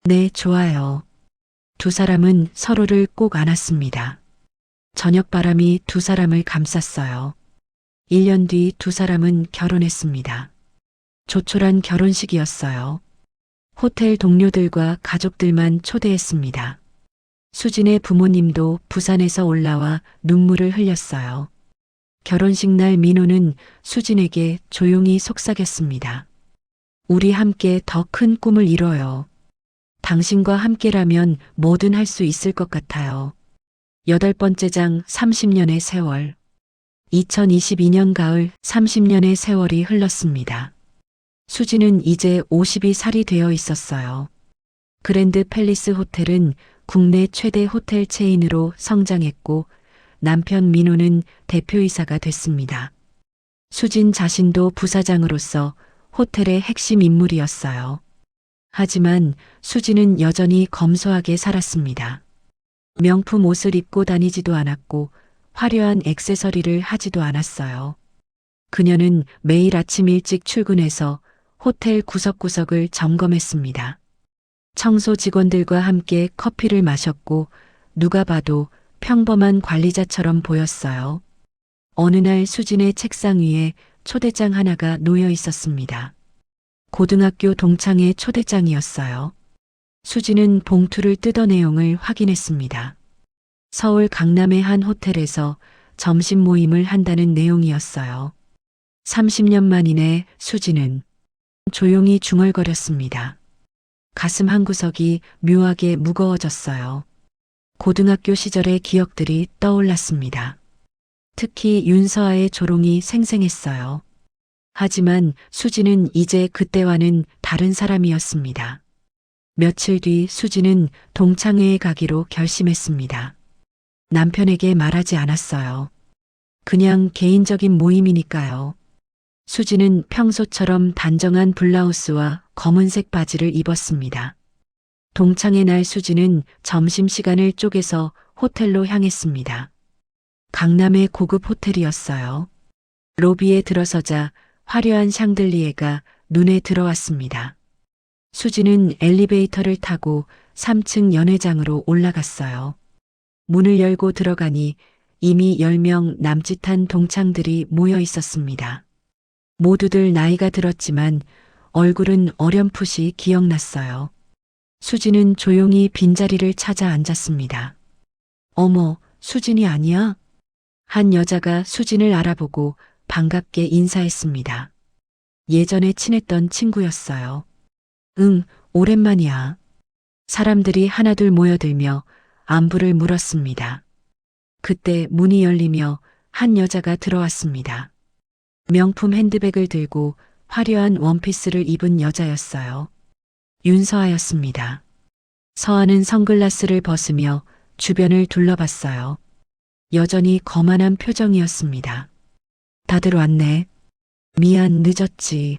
S1: 네, 좋아요. 두 사람은 서로를 꼭 안았습니다. 저녁바람이 두 사람을 감쌌어요. 1년 뒤 두 사람은 결혼했습니다. 조촐한 결혼식이었어요. 호텔 동료들과 가족들만 초대했습니다. 수진의 부모님도 부산에서 올라와 눈물을 흘렸어요. 결혼식 날 민호는 수진에게 조용히 속삭였습니다. 우리 함께 더 큰 꿈을 이뤄요. 당신과 함께라면 뭐든 할 수 있을 것 같아요. 8번째 장 30년의 세월. 2022년 가을 30년의 세월이 흘렀습니다. 수지는 이제 50이 살이 되어 있었어요. 그랜드 팰리스 호텔은 국내 최대 호텔 체인으로 성장했고 남편 민호는 대표이사가 됐습니다. 수진 자신도 부사장으로서 호텔의 핵심 인물이었어요. 하지만 수진은 여전히 검소하게 살았습니다. 명품 옷을 입고 다니지도 않았고 화려한 액세서리를 하지도 않았어요. 그녀는 매일 아침 일찍 출근해서 호텔 구석구석을 점검했습니다. 청소 직원들과 함께 커피를 마셨고 누가 봐도 평범한 관리자처럼 보였어요. 어느 날 수진의 책상 위에 초대장 하나가 놓여 있었습니다. 고등학교 동창의 초대장이었어요. 수진은 봉투를 뜯어 내용을 확인했습니다. 서울 강남의 한 호텔에서 점심 모임을 한다는 내용이었어요. 30년 만이네 수진은 조용히 중얼거렸습니다. 가슴 한구석이 묘하게 무거워졌어요. 고등학교 시절의 기억들이 떠올랐습니다. 특히 윤서아의 조롱이 생생했어요. 하지만 수지는 이제 그때와는 다른 사람이었습니다. 며칠 뒤 수지는 동창회에 가기로 결심했습니다. 남편에게 말하지 않았어요. 그냥 개인적인 모임이니까요. 수지는 평소처럼 단정한 블라우스와 검은색 바지를 입었습니다. 동창회 날 수지는 점심시간을 쪼개서 호텔로 향했습니다. 강남의 고급 호텔이었어요. 로비에 들어서자 화려한 샹들리에가 눈에 들어왔습니다. 수지는 엘리베이터를 타고 3층 연회장으로 올라갔어요. 문을 열고 들어가니 이미 10명 남짓한 동창들이 모여 있었습니다. 모두들 나이가 들었지만 얼굴은 어렴풋이 기억났어요. 수진은 조용히 빈자리를 찾아 앉았습니다. 어머, 수진이 아니야? 한 여자가 수진을 알아보고 반갑게 인사했습니다. 예전에 친했던 친구였어요. 응, 오랜만이야. 사람들이 하나둘 모여들며 안부를 물었습니다. 그때 문이 열리며 한 여자가 들어왔습니다. 명품 핸드백을 들고 화려한 원피스를 입은 여자였어요. 윤서아였습니다. 서아는 선글라스를 벗으며 주변을 둘러봤어요. 여전히 거만한 표정이었습니다. 다들 왔네. 미안, 늦었지.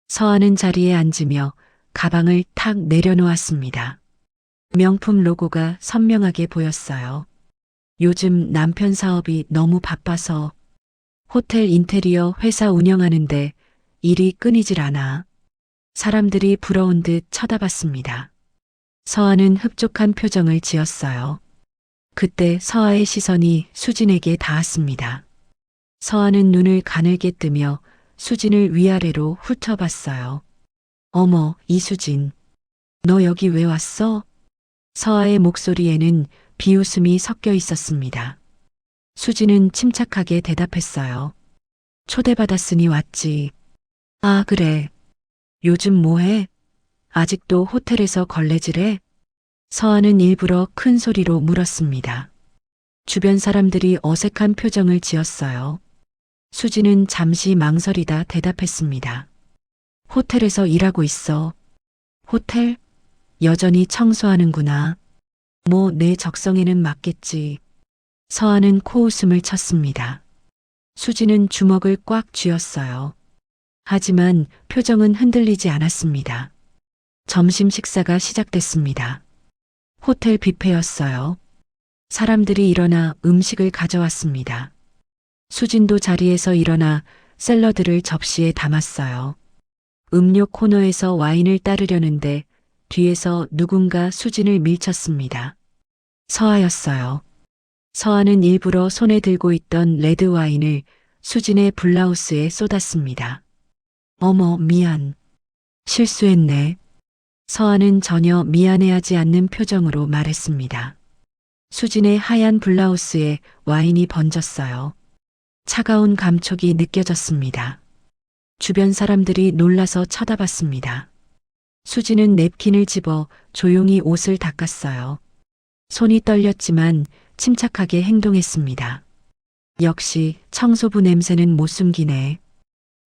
S1: 서아는 자리에 앉으며 가방을 탁 내려놓았습니다. 명품 로고가 선명하게 보였어요. 요즘 남편 사업이 너무 바빠서 호텔 인테리어 회사 운영하는데 일이 끊이질 않아. 사람들이 부러운 듯 쳐다봤습니다. 서아는 흡족한 표정을 지었어요. 그때 서아의 시선이 수진에게 닿았습니다. 서아는 눈을 가늘게 뜨며 수진을 위아래로 훑어봤어요. 어머, 이수진. 너 여기 왜 왔어? 서아의 목소리에는 비웃음이 섞여 있었습니다. 수진은 침착하게 대답했어요. 초대받았으니 왔지. 아, 그래. 요즘 뭐해? 아직도 호텔에서 걸레질해? 서아는 일부러 큰 소리로 물었습니다. 주변 사람들이 어색한 표정을 지었어요. 수진은 잠시 망설이다 대답했습니다. 호텔에서 일하고 있어. 호텔? 여전히 청소하는구나. 뭐 내 적성에는 맞겠지. 서아는 코웃음을 쳤습니다. 수진은 주먹을 꽉 쥐었어요. 하지만 표정은 흔들리지 않았습니다. 점심 식사가 시작됐습니다. 호텔 뷔페였어요. 사람들이 일어나 음식을 가져왔습니다. 수진도 자리에서 일어나 샐러드를 접시에 담았어요. 음료 코너에서 와인을 따르려는데 뒤에서 누군가 수진을 밀쳤습니다. 서아였어요. 서아는 일부러 손에 들고 있던 레드 와인을 수진의 블라우스에 쏟았습니다. 어머, 미안. 실수했네. 서아는 전혀 미안해하지 않는 표정으로 말했습니다. 수진의 하얀 블라우스에 와인이 번졌어요. 차가운 감촉이 느껴졌습니다. 주변 사람들이 놀라서 쳐다봤습니다. 수진은 냅킨을 집어 조용히 옷을 닦았어요. 손이 떨렸지만 침착하게 행동했습니다. 역시 청소부 냄새는 못 숨기네.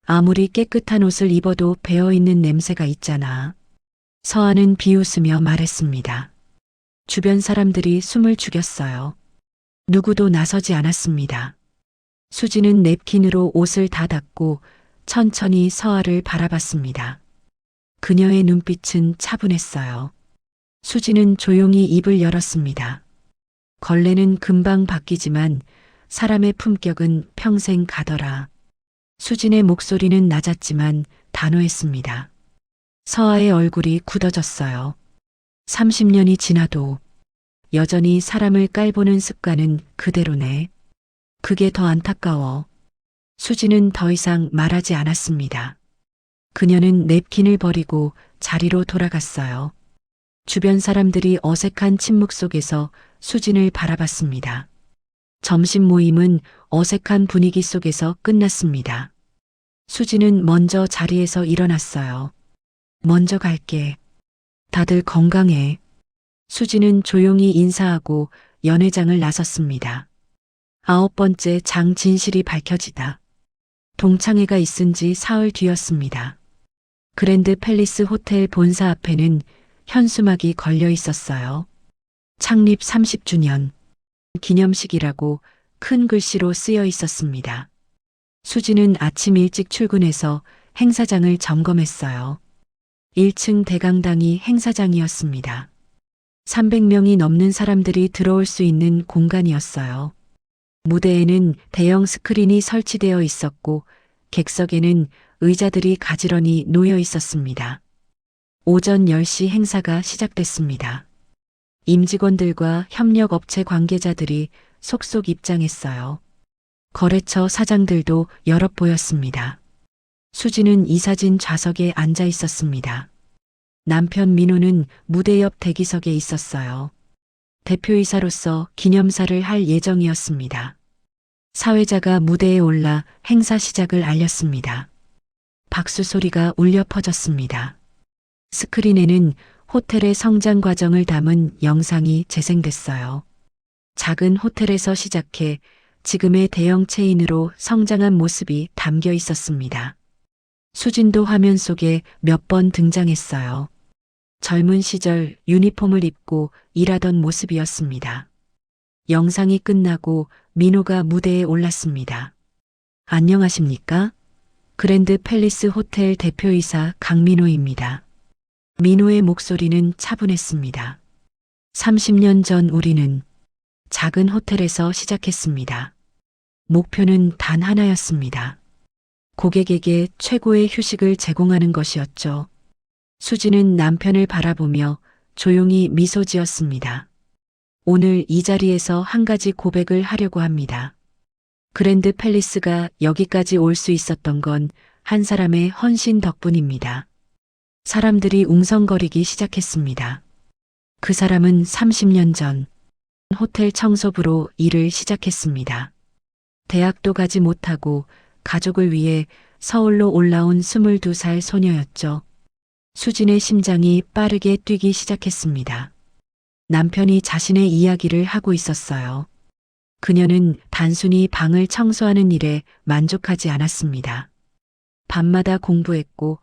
S1: 아무리 깨끗한 옷을 입어도 배어있는 냄새가 있잖아. 서아는 비웃으며 말했습니다. 주변 사람들이 숨을 죽였어요. 누구도 나서지 않았습니다. 수진은 냅킨으로 옷을 다 닦고 천천히 서아를 바라봤습니다. 그녀의 눈빛은 차분했어요. 수진은 조용히 입을 열었습니다. 걸레는 금방 바뀌지만 사람의 품격은 평생 가더라. 수진의 목소리는 낮았지만 단호했습니다. 서아의 얼굴이 굳어졌어요. 30년이 지나도 여전히 사람을 깔보는 습관은 그대로네. 그게 더 안타까워. 수진은 더 이상 말하지 않았습니다. 그녀는 냅킨을 버리고 자리로 돌아갔어요. 주변 사람들이 어색한 침묵 속에서 수진을 바라봤습니다. 점심 모임은 어색한 분위기 속에서 끝났습니다. 수진은 먼저 자리에서 일어났어요. 먼저 갈게. 다들 건강해. 수진은 조용히 인사하고 연회장을 나섰습니다. 9번째 장 진실이 밝혀지다. 동창회가 있은 지 사흘 뒤였습니다. 그랜드 팰리스 호텔 본사 앞에는 현수막이 걸려 있었어요. 창립 30주년 기념식이라고 큰 글씨로 쓰여 있었습니다. 수진은 아침 일찍 출근해서 행사장을 점검했어요. 1층 대강당이 행사장이었습니다. 300명이 넘는 사람들이 들어올 수 있는 공간이었어요. 무대에는 대형 스크린이 설치되어 있었고 객석에는 의자들이 가지런히 놓여 있었습니다. 오전 10시 행사가 시작됐습니다. 임직원들과 협력업체 관계자들이 속속 입장했어요. 거래처 사장들도 여럿 보였습니다. 수지는 이사진 좌석에 앉아 있었습니다. 남편 민호는 무대 옆 대기석에 있었어요. 대표이사로서 기념사를 할 예정이었습니다. 사회자가 무대에 올라 행사 시작을 알렸습니다. 박수 소리가 울려 퍼졌습니다. 스크린에는 호텔의 성장 과정을 담은 영상이 재생됐어요. 작은 호텔에서 시작해 지금의 대형 체인으로 성장한 모습이 담겨 있었습니다. 수진도 화면 속에 몇 번 등장했어요. 젊은 시절 유니폼을 입고 일하던 모습이었습니다. 영상이 끝나고 민호가 무대에 올랐습니다. 안녕하십니까? 그랜드 팰리스 호텔 대표이사 강민호입니다. 민호의 목소리는 차분했습니다. 30년 전 우리는 작은 호텔에서 시작했습니다. 목표는 단 하나였습니다. 고객에게 최고의 휴식을 제공하는 것이었죠. 수지는 남편을 바라보며 조용히 미소 지었습니다. 오늘 이 자리에서 한 가지 고백을 하려고 합니다. 그랜드 팰리스가 여기까지 올 수 있었던 건 한 사람의 헌신 덕분입니다. 사람들이 웅성거리기 시작했습니다. 그 사람은 30년 전 호텔 청소부로 일을 시작했습니다. 대학도 가지 못하고 가족을 위해 서울로 올라온 22살 소녀였죠. 수진의 심장이 빠르게 뛰기 시작했습니다. 남편이 자신의 이야기를 하고 있었어요. 그녀는 단순히 방을 청소하는 일에 만족하지 않았습니다. 밤마다 공부했고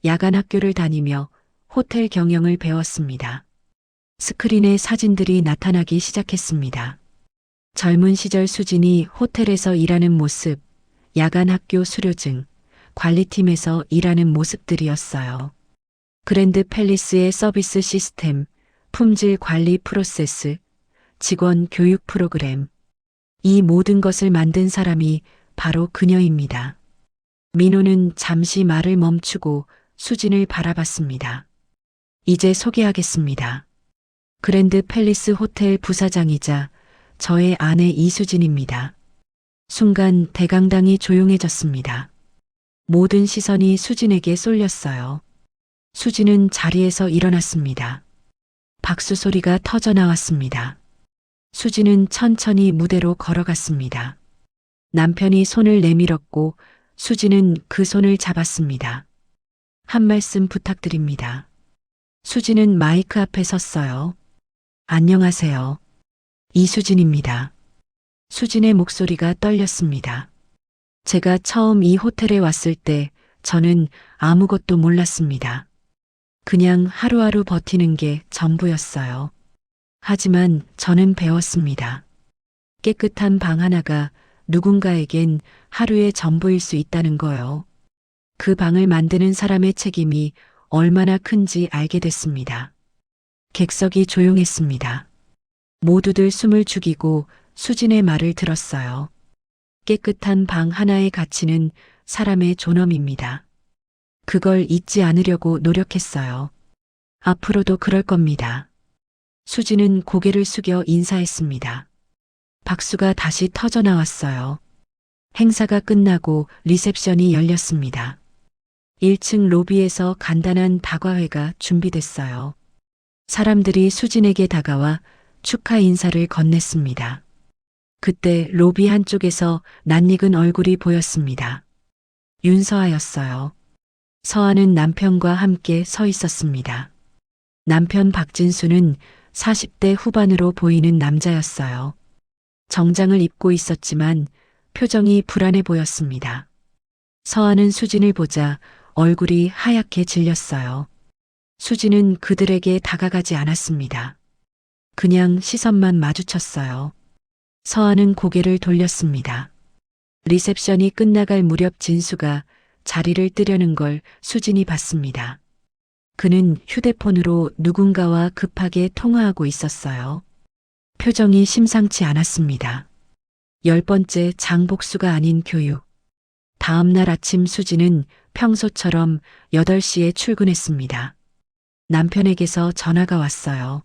S1: 야간 학교를 다니며 호텔 경영을 배웠습니다. 스크린에 사진들이 나타나기 시작했습니다. 젊은 시절 수진이 호텔에서 일하는 모습, 야간 학교 수료증, 관리팀에서 일하는 모습들이었어요. 그랜드 팰리스의 서비스 시스템, 품질 관리 프로세스, 직원 교육 프로그램, 이 모든 것을 만든 사람이 바로 그녀입니다. 민호는 잠시 말을 멈추고 수진을 바라봤습니다. 이제 소개하겠습니다. 그랜드 팰리스 호텔 부사장이자 저의 아내 이수진입니다. 순간 대강당이 조용해졌습니다. 모든 시선이 수진에게 쏠렸어요. 수진은 자리에서 일어났습니다. 박수 소리가 터져 나왔습니다. 수진은 천천히 무대로 걸어갔습니다. 남편이 손을 내밀었고 수진은 그 손을 잡았습니다. 한 말씀 부탁드립니다. 수진은 마이크 앞에 섰어요. 안녕하세요. 이수진입니다. 수진의 목소리가 떨렸습니다. 제가 처음 이 호텔에 왔을 때 저는 아무것도 몰랐습니다. 그냥 하루하루 버티는 게 전부였어요. 하지만 저는 배웠습니다. 깨끗한 방 하나가 누군가에겐 하루의 전부일 수 있다는 거요. 그 방을 만드는 사람의 책임이 얼마나 큰지 알게 됐습니다. 객석이 조용했습니다. 모두들 숨을 죽이고 수진의 말을 들었어요. 깨끗한 방 하나의 가치는 사람의 존엄입니다. 그걸 잊지 않으려고 노력했어요. 앞으로도 그럴 겁니다. 수진은 고개를 숙여 인사했습니다. 박수가 다시 터져 나왔어요. 행사가 끝나고 리셉션이 열렸습니다. 1층 로비에서 간단한 다과회가 준비됐어요. 사람들이 수진에게 다가와 축하 인사를 건넸습니다. 그때 로비 한쪽에서 낯익은 얼굴이 보였습니다. 윤서아였어요. 서아는 남편과 함께 서 있었습니다. 남편 박진수는 40대 후반으로 보이는 남자였어요. 정장을 입고 있었지만 표정이 불안해 보였습니다. 서아는 수진을 보자 얼굴이 하얗게 질렸어요. 수진은 그들에게 다가가지 않았습니다. 그냥 시선만 마주쳤어요. 서아는 고개를 돌렸습니다. 리셉션이 끝나갈 무렵 진수가 자리를 뜨려는 걸 수진이 봤습니다. 그는 휴대폰으로 누군가와 급하게 통화하고 있었어요. 표정이 심상치 않았습니다. 10번째 장복수가 아닌 교육. 다음 날 아침 수진은 평소처럼 8시에 출근했습니다. 남편에게서 전화가 왔어요.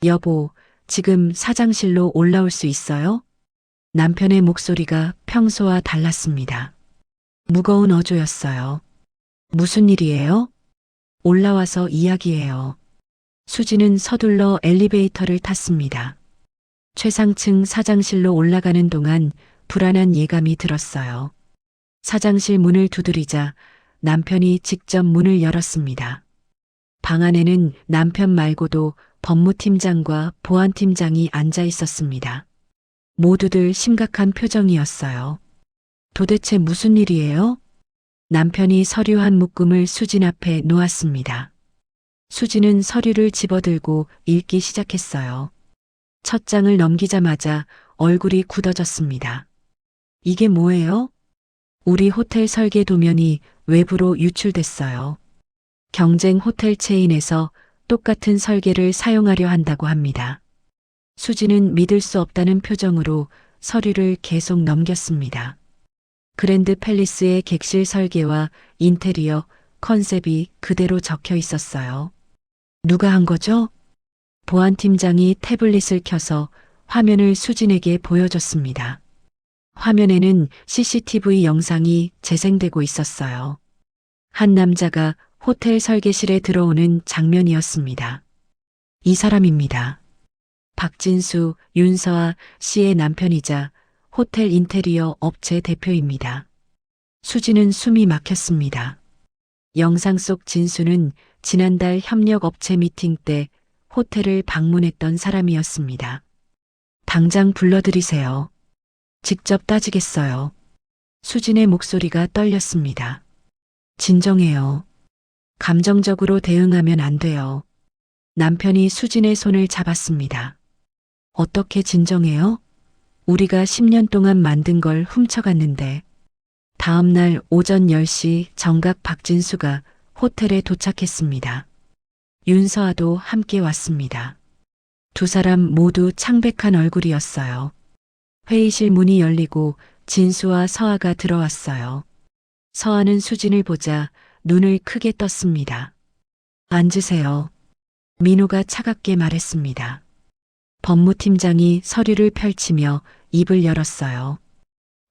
S1: 여보, 지금 사장실로 올라올 수 있어요? 남편의 목소리가 평소와 달랐습니다. 무거운 어조였어요. 무슨 일이에요? 올라와서 이야기해요. 수지는 서둘러 엘리베이터를 탔습니다. 최상층 사장실로 올라가는 동안 불안한 예감이 들었어요. 사장실 문을 두드리자 남편이 직접 문을 열었습니다. 방 안에는 남편 말고도 법무팀장과 보안팀장이 앉아 있었습니다. 모두들 심각한 표정이었어요. 도대체 무슨 일이에요? 남편이 서류 한 묶음을 수진 앞에 놓았습니다. 수진은 서류를 집어들고 읽기 시작했어요. 첫 장을 넘기자마자 얼굴이 굳어졌습니다. 이게 뭐예요? 우리 호텔 설계 도면이 외부로 유출됐어요. 경쟁 호텔 체인에서 똑같은 설계를 사용하려 한다고 합니다. 수지는 믿을 수 없다는 표정으로 서류를 계속 넘겼습니다. 그랜드 팰리스의 객실 설계와 인테리어, 컨셉이 그대로 적혀 있었어요. 누가 한 거죠? 보안팀장이 태블릿을 켜서 화면을 수진에게 보여줬습니다. 화면에는 CCTV 영상이 재생되고 있었어요. 한 남자가 호텔 설계실에 들어오는 장면이었습니다. 이 사람입니다. 박진수, 윤서아 씨의 남편이자 호텔 인테리어 업체 대표입니다. 수지는 숨이 막혔습니다. 영상 속 진수는 지난달 협력업체 미팅 때 호텔을 방문했던 사람이었습니다. 당장 불러들이세요. 직접 따지겠어요. 수진의 목소리가 떨렸습니다. 진정해요. 감정적으로 대응하면 안 돼요. 남편이 수진의 손을 잡았습니다. 어떻게 진정해요? 우리가 10년 동안 만든 걸 훔쳐갔는데. 다음 날 오전 10시 정각 박진수가 호텔에 도착했습니다. 윤서아도 함께 왔습니다. 두 사람 모두 창백한 얼굴이었어요. 회의실 문이 열리고 진수와 서아가 들어왔어요. 서아는 수진을 보자 눈을 크게 떴습니다. 앉으세요. 민호가 차갑게 말했습니다. 법무팀장이 서류를 펼치며 입을 열었어요.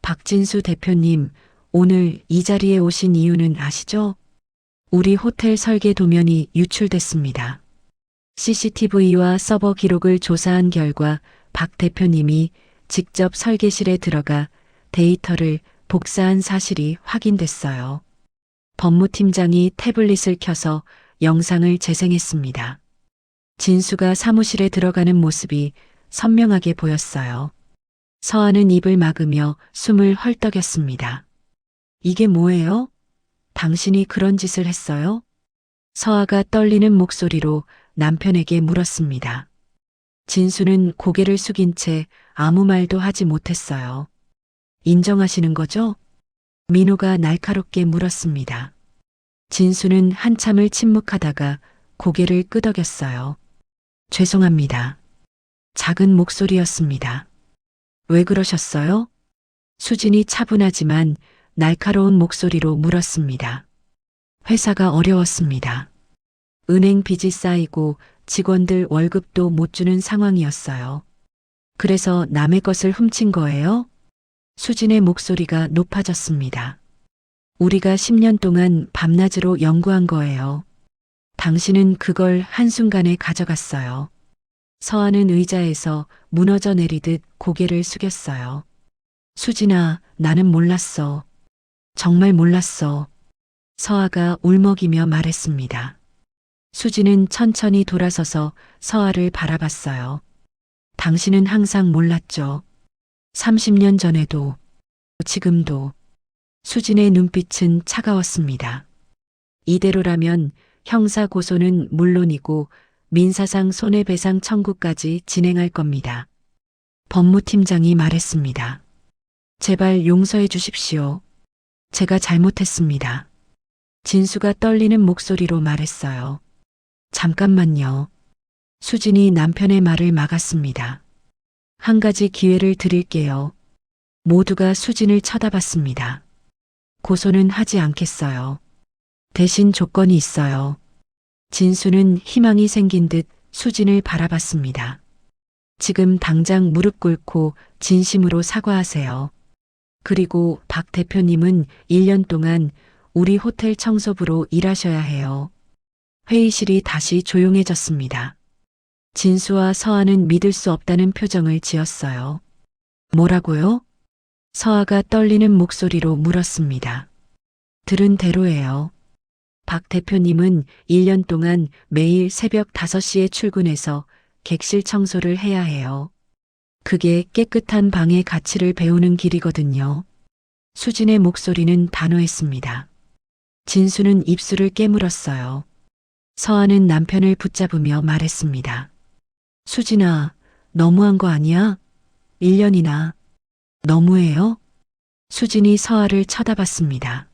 S1: 박진수 대표님, 오늘 이 자리에 오신 이유는 아시죠? 우리 호텔 설계 도면이 유출됐습니다. CCTV와 서버 기록을 조사한 결과 박 대표님이 직접 설계실에 들어가 데이터를 복사한 사실이 확인됐어요. 법무팀장이 태블릿을 켜서 영상을 재생했습니다. 진수가 사무실에 들어가는 모습이 선명하게 보였어요. 서아는 입을 막으며 숨을 헐떡였습니다. 이게 뭐예요? 당신이 그런 짓을 했어요? 서아가 떨리는 목소리로 남편에게 물었습니다. 진수는 고개를 숙인 채 아무 말도 하지 못했어요. 인정하시는 거죠? 민호가 날카롭게 물었습니다. 진수는 한참을 침묵하다가 고개를 끄덕였어요. 죄송합니다. 작은 목소리였습니다. 왜 그러셨어요? 수진이 차분하지만 날카로운 목소리로 물었습니다. 회사가 어려웠습니다. 은행 빚이 쌓이고 직원들 월급도 못 주는 상황이었어요. 그래서 남의 것을 훔친 거예요? 수진의 목소리가 높아졌습니다. 우리가 10년 동안 밤낮으로 연구한 거예요. 당신은 그걸 한순간에 가져갔어요. 서아는 의자에서 무너져 내리듯 고개를 숙였어요. 수진아, 나는 몰랐어. 정말 몰랐어. 서아가 울먹이며 말했습니다. 수진은 천천히 돌아서서 서아를 바라봤어요. 당신은 항상 몰랐죠. 30년 전에도, 지금도. 수진의 눈빛은 차가웠습니다. 이대로라면 형사 고소는 물론이고 민사상 손해배상 청구까지 진행할 겁니다. 법무팀장이 말했습니다. 제발 용서해 주십시오. 제가 잘못했습니다. 진수가 떨리는 목소리로 말했어요. 잠깐만요. 수진이 남편의 말을 막았습니다. 한 가지 기회를 드릴게요. 모두가 수진을 쳐다봤습니다. 고소는 하지 않겠어요. 대신 조건이 있어요. 진수는 희망이 생긴 듯 수진을 바라봤습니다. 지금 당장 무릎 꿇고 진심으로 사과하세요. 그리고 박 대표님은 1년 동안 우리 호텔 청소부로 일하셔야 해요. 회의실이 다시 조용해졌습니다. 진수와 서아는 믿을 수 없다는 표정을 지었어요. 뭐라고요? 서아가 떨리는 목소리로 물었습니다. 들은 대로예요. 박 대표님은 1년 동안 매일 새벽 5시에 출근해서 객실 청소를 해야 해요. 그게 깨끗한 방의 가치를 배우는 길이거든요. 수진의 목소리는 단호했습니다. 진수는 입술을 깨물었어요. 서아는 남편을 붙잡으며 말했습니다. 수진아, 너무한 거 아니야? 1년이나. 너무해요? 수진이 서아를 쳐다봤습니다.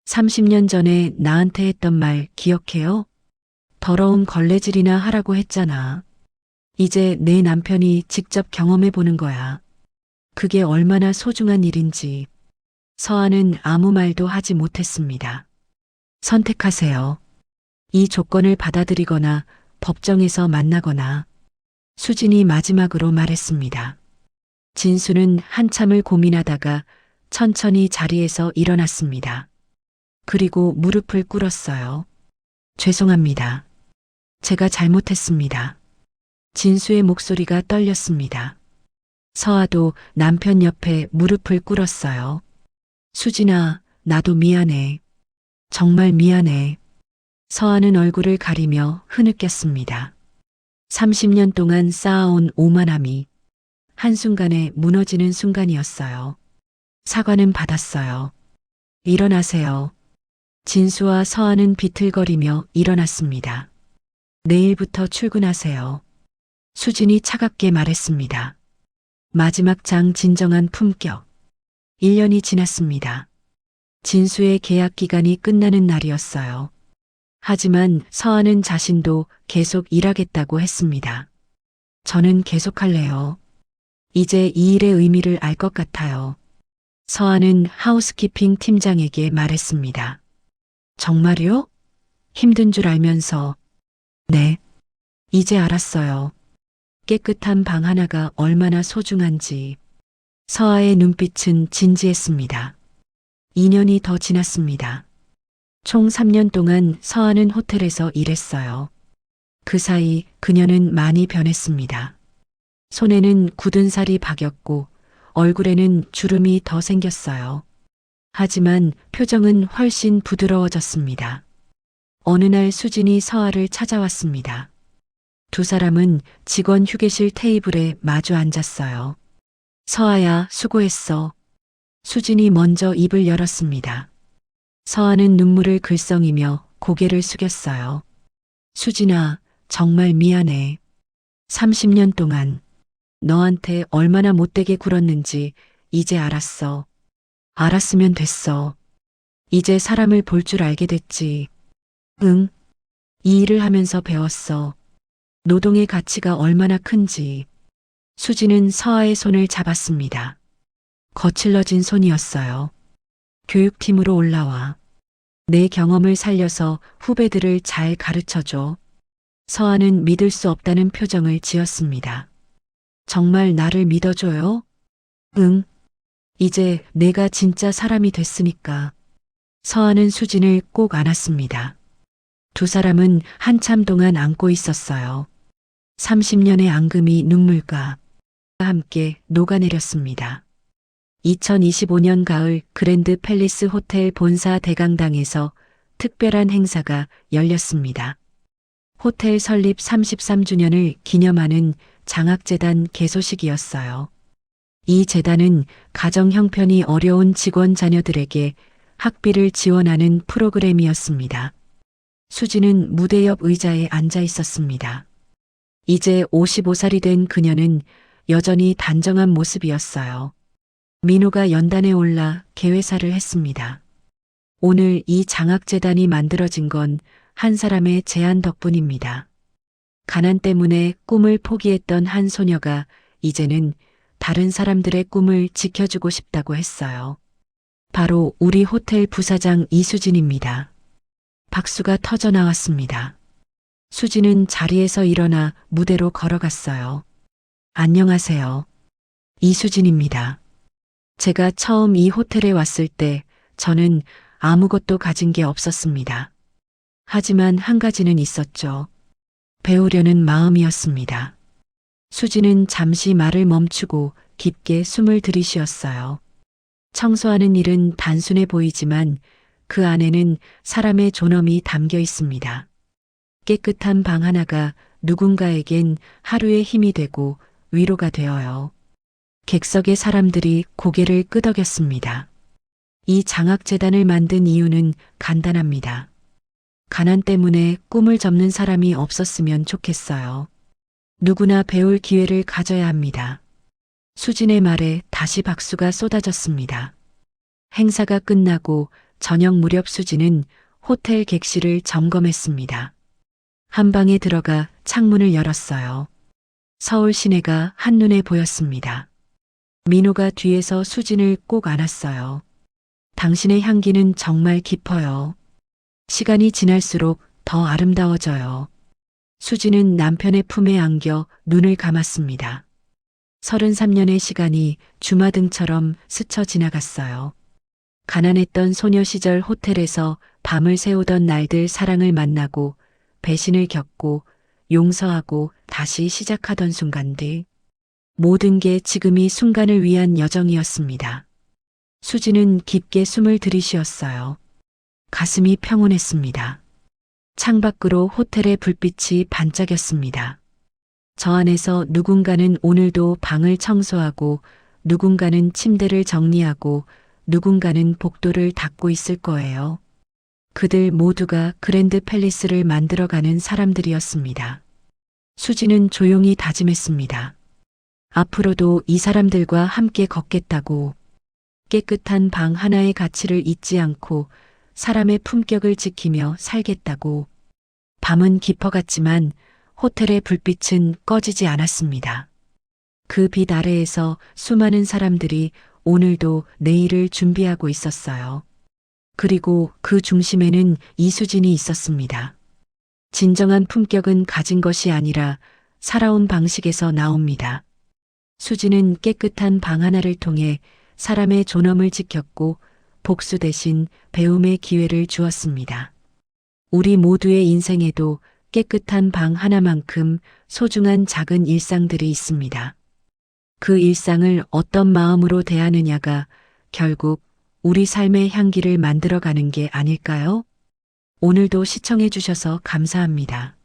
S1: 30년 전에 나한테 했던 말 기억해요? 더러운 걸레질이나 하라고 했잖아. 이제 내 남편이 직접 경험해 보는 거야. 그게 얼마나 소중한 일인지. 서아는 아무 말도 하지 못했습니다. 선택하세요. 이 조건을 받아들이거나 법정에서 만나거나. 수진이 마지막으로 말했습니다. 진수는 한참을 고민하다가 천천히 자리에서 일어났습니다. 그리고 무릎을 꿇었어요. 죄송합니다. 제가 잘못했습니다. 진수의 목소리가 떨렸습니다. 서아도 남편 옆에 무릎을 꿇었어요. 수진아, 나도 미안해. 정말 미안해. 서아는 얼굴을 가리며 흐느꼈습니다. 30년 동안 쌓아온 오만함이 한순간에 무너지는 순간이었어요. 사과는 받았어요. 일어나세요. 진수와 서아는 비틀거리며 일어났습니다. 내일부터 출근하세요. 수진이 차갑게 말했습니다. 마지막 장 진정한 품격. 1년이 지났습니다. 진수의 계약 기간이 끝나는 날이었어요. 하지만 서아는 자신도 계속 일하겠다고 했습니다. 저는 계속할래요. 이제 이 일의 의미를 알 것 같아요. 서아는 하우스키핑 팀장에게 말했습니다. 정말요? 힘든 줄 알면서. 네. 이제 알았어요. 깨끗한 방 하나가 얼마나 소중한지. 서아의 눈빛은 진지했습니다. 2년이 더 지났습니다. 총 3년 동안 서아는 호텔에서 일했어요. 그 사이 그녀는 많이 변했습니다. 손에는 굳은 살이 박였고 얼굴에는 주름이 더 생겼어요. 하지만 표정은 훨씬 부드러워졌습니다. 어느 날 수진이 서아를 찾아왔습니다. 두 사람은 직원 휴게실 테이블에 마주 앉았어요. 서아야, 수고했어. 수진이 먼저 입을 열었습니다. 서아는 눈물을 글썽이며 고개를 숙였어요. 수진아, 정말 미안해. 30년 동안 너한테 얼마나 못되게 굴었는지 이제 알았어. 알았으면 됐어. 이제 사람을 볼 줄 알게 됐지. 응. 이 일을 하면서 배웠어. 노동의 가치가 얼마나 큰지. 수지는 서아의 손을 잡았습니다. 거칠러진 손이었어요. 교육팀으로 올라와. 내 경험을 살려서 후배들을 잘 가르쳐줘. 서아는 믿을 수 없다는 표정을 지었습니다. 정말 나를 믿어줘요? 응. 이제 내가 진짜 사람이 됐으니까. 서아는 수진을 꼭 안았습니다. 두 사람은 한참 동안 안고 있었어요. 30년의 앙금이 눈물과 함께 녹아내렸습니다. 2025년 가을 그랜드 팰리스 호텔 본사 대강당에서 특별한 행사가 열렸습니다. 호텔 설립 33주년을 기념하는 장학재단 개소식이었어요. 이 재단은 가정 형편이 어려운 직원 자녀들에게 학비를 지원하는 프로그램이었습니다. 수지는 무대 옆 의자에 앉아 있었습니다. 이제 55살이 된 그녀는 여전히 단정한 모습이었어요. 민호가 연단에 올라 개회사를 했습니다. 오늘 이 장학재단이 만들어진 건 한 사람의 제안 덕분입니다. 가난 때문에 꿈을 포기했던 한 소녀가 이제는 다른 사람들의 꿈을 지켜주고 싶다고 했어요. 바로 우리 호텔 부사장 이수진입니다. 박수가 터져 나왔습니다. 수진은 자리에서 일어나 무대로 걸어갔어요. 안녕하세요. 이수진입니다. 제가 처음 이 호텔에 왔을 때 저는 아무것도 가진 게 없었습니다. 하지만 한 가지는 있었죠. 배우려는 마음이었습니다. 수지는 잠시 말을 멈추고 깊게 숨을 들이쉬었어요. 청소하는 일은 단순해 보이지만 그 안에는 사람의 존엄이 담겨 있습니다. 깨끗한 방 하나가 누군가에겐 하루의 힘이 되고 위로가 되어요. 객석의 사람들이 고개를 끄덕였습니다. 이 장학재단을 만든 이유는 간단합니다. 가난 때문에 꿈을 접는 사람이 없었으면 좋겠어요. 누구나 배울 기회를 가져야 합니다. 수진의 말에 다시 박수가 쏟아졌습니다. 행사가 끝나고 저녁 무렵 수진은 호텔 객실을 점검했습니다. 한 방에 들어가 창문을 열었어요. 서울 시내가 한눈에 보였습니다. 민호가 뒤에서 수진을 꼭 안았어요. 당신의 향기는 정말 깊어요. 시간이 지날수록 더 아름다워져요. 수진은 남편의 품에 안겨 눈을 감았습니다. 33년의 시간이 주마등처럼 스쳐 지나갔어요. 가난했던 소녀 시절 호텔에서 밤을 새우던 날들 사랑을 만나고 배신을 겪고 용서하고 다시 시작하던 순간들. 모든 게 지금 이 순간을 위한 여정이었습니다. 수지는 깊게 숨을 들이쉬었어요. 가슴이 평온했습니다. 창밖으로 호텔의 불빛이 반짝였습니다. 저 안에서 누군가는 오늘도 방을 청소하고 누군가는 침대를 정리하고 누군가는 복도를 닦고 있을 거예요. 그들 모두가 그랜드 팰리스를 만들어가는 사람들이었습니다. 수지는 조용히 다짐했습니다. 앞으로도 이 사람들과 함께 걷겠다고. 깨끗한 방 하나의 가치를 잊지 않고 사람의 품격을 지키며 살겠다고. 밤은 깊어갔지만 호텔의 불빛은 꺼지지 않았습니다. 그 빛 아래에서 수많은 사람들이 오늘도 내일을 준비하고 있었어요. 그리고 그 중심에는 이수진이 있었습니다. 진정한 품격은 가진 것이 아니라 살아온 방식에서 나옵니다. 수진은 깨끗한 방 하나를 통해 사람의 존엄을 지켰고 복수 대신 배움의 기회를 주었습니다. 우리 모두의 인생에도 깨끗한 방 하나만큼 소중한 작은 일상들이 있습니다. 그 일상을 어떤 마음으로 대하느냐가 결국 우리 삶의 향기를 만들어가는 게 아닐까요? 오늘도 시청해 주셔서 감사합니다.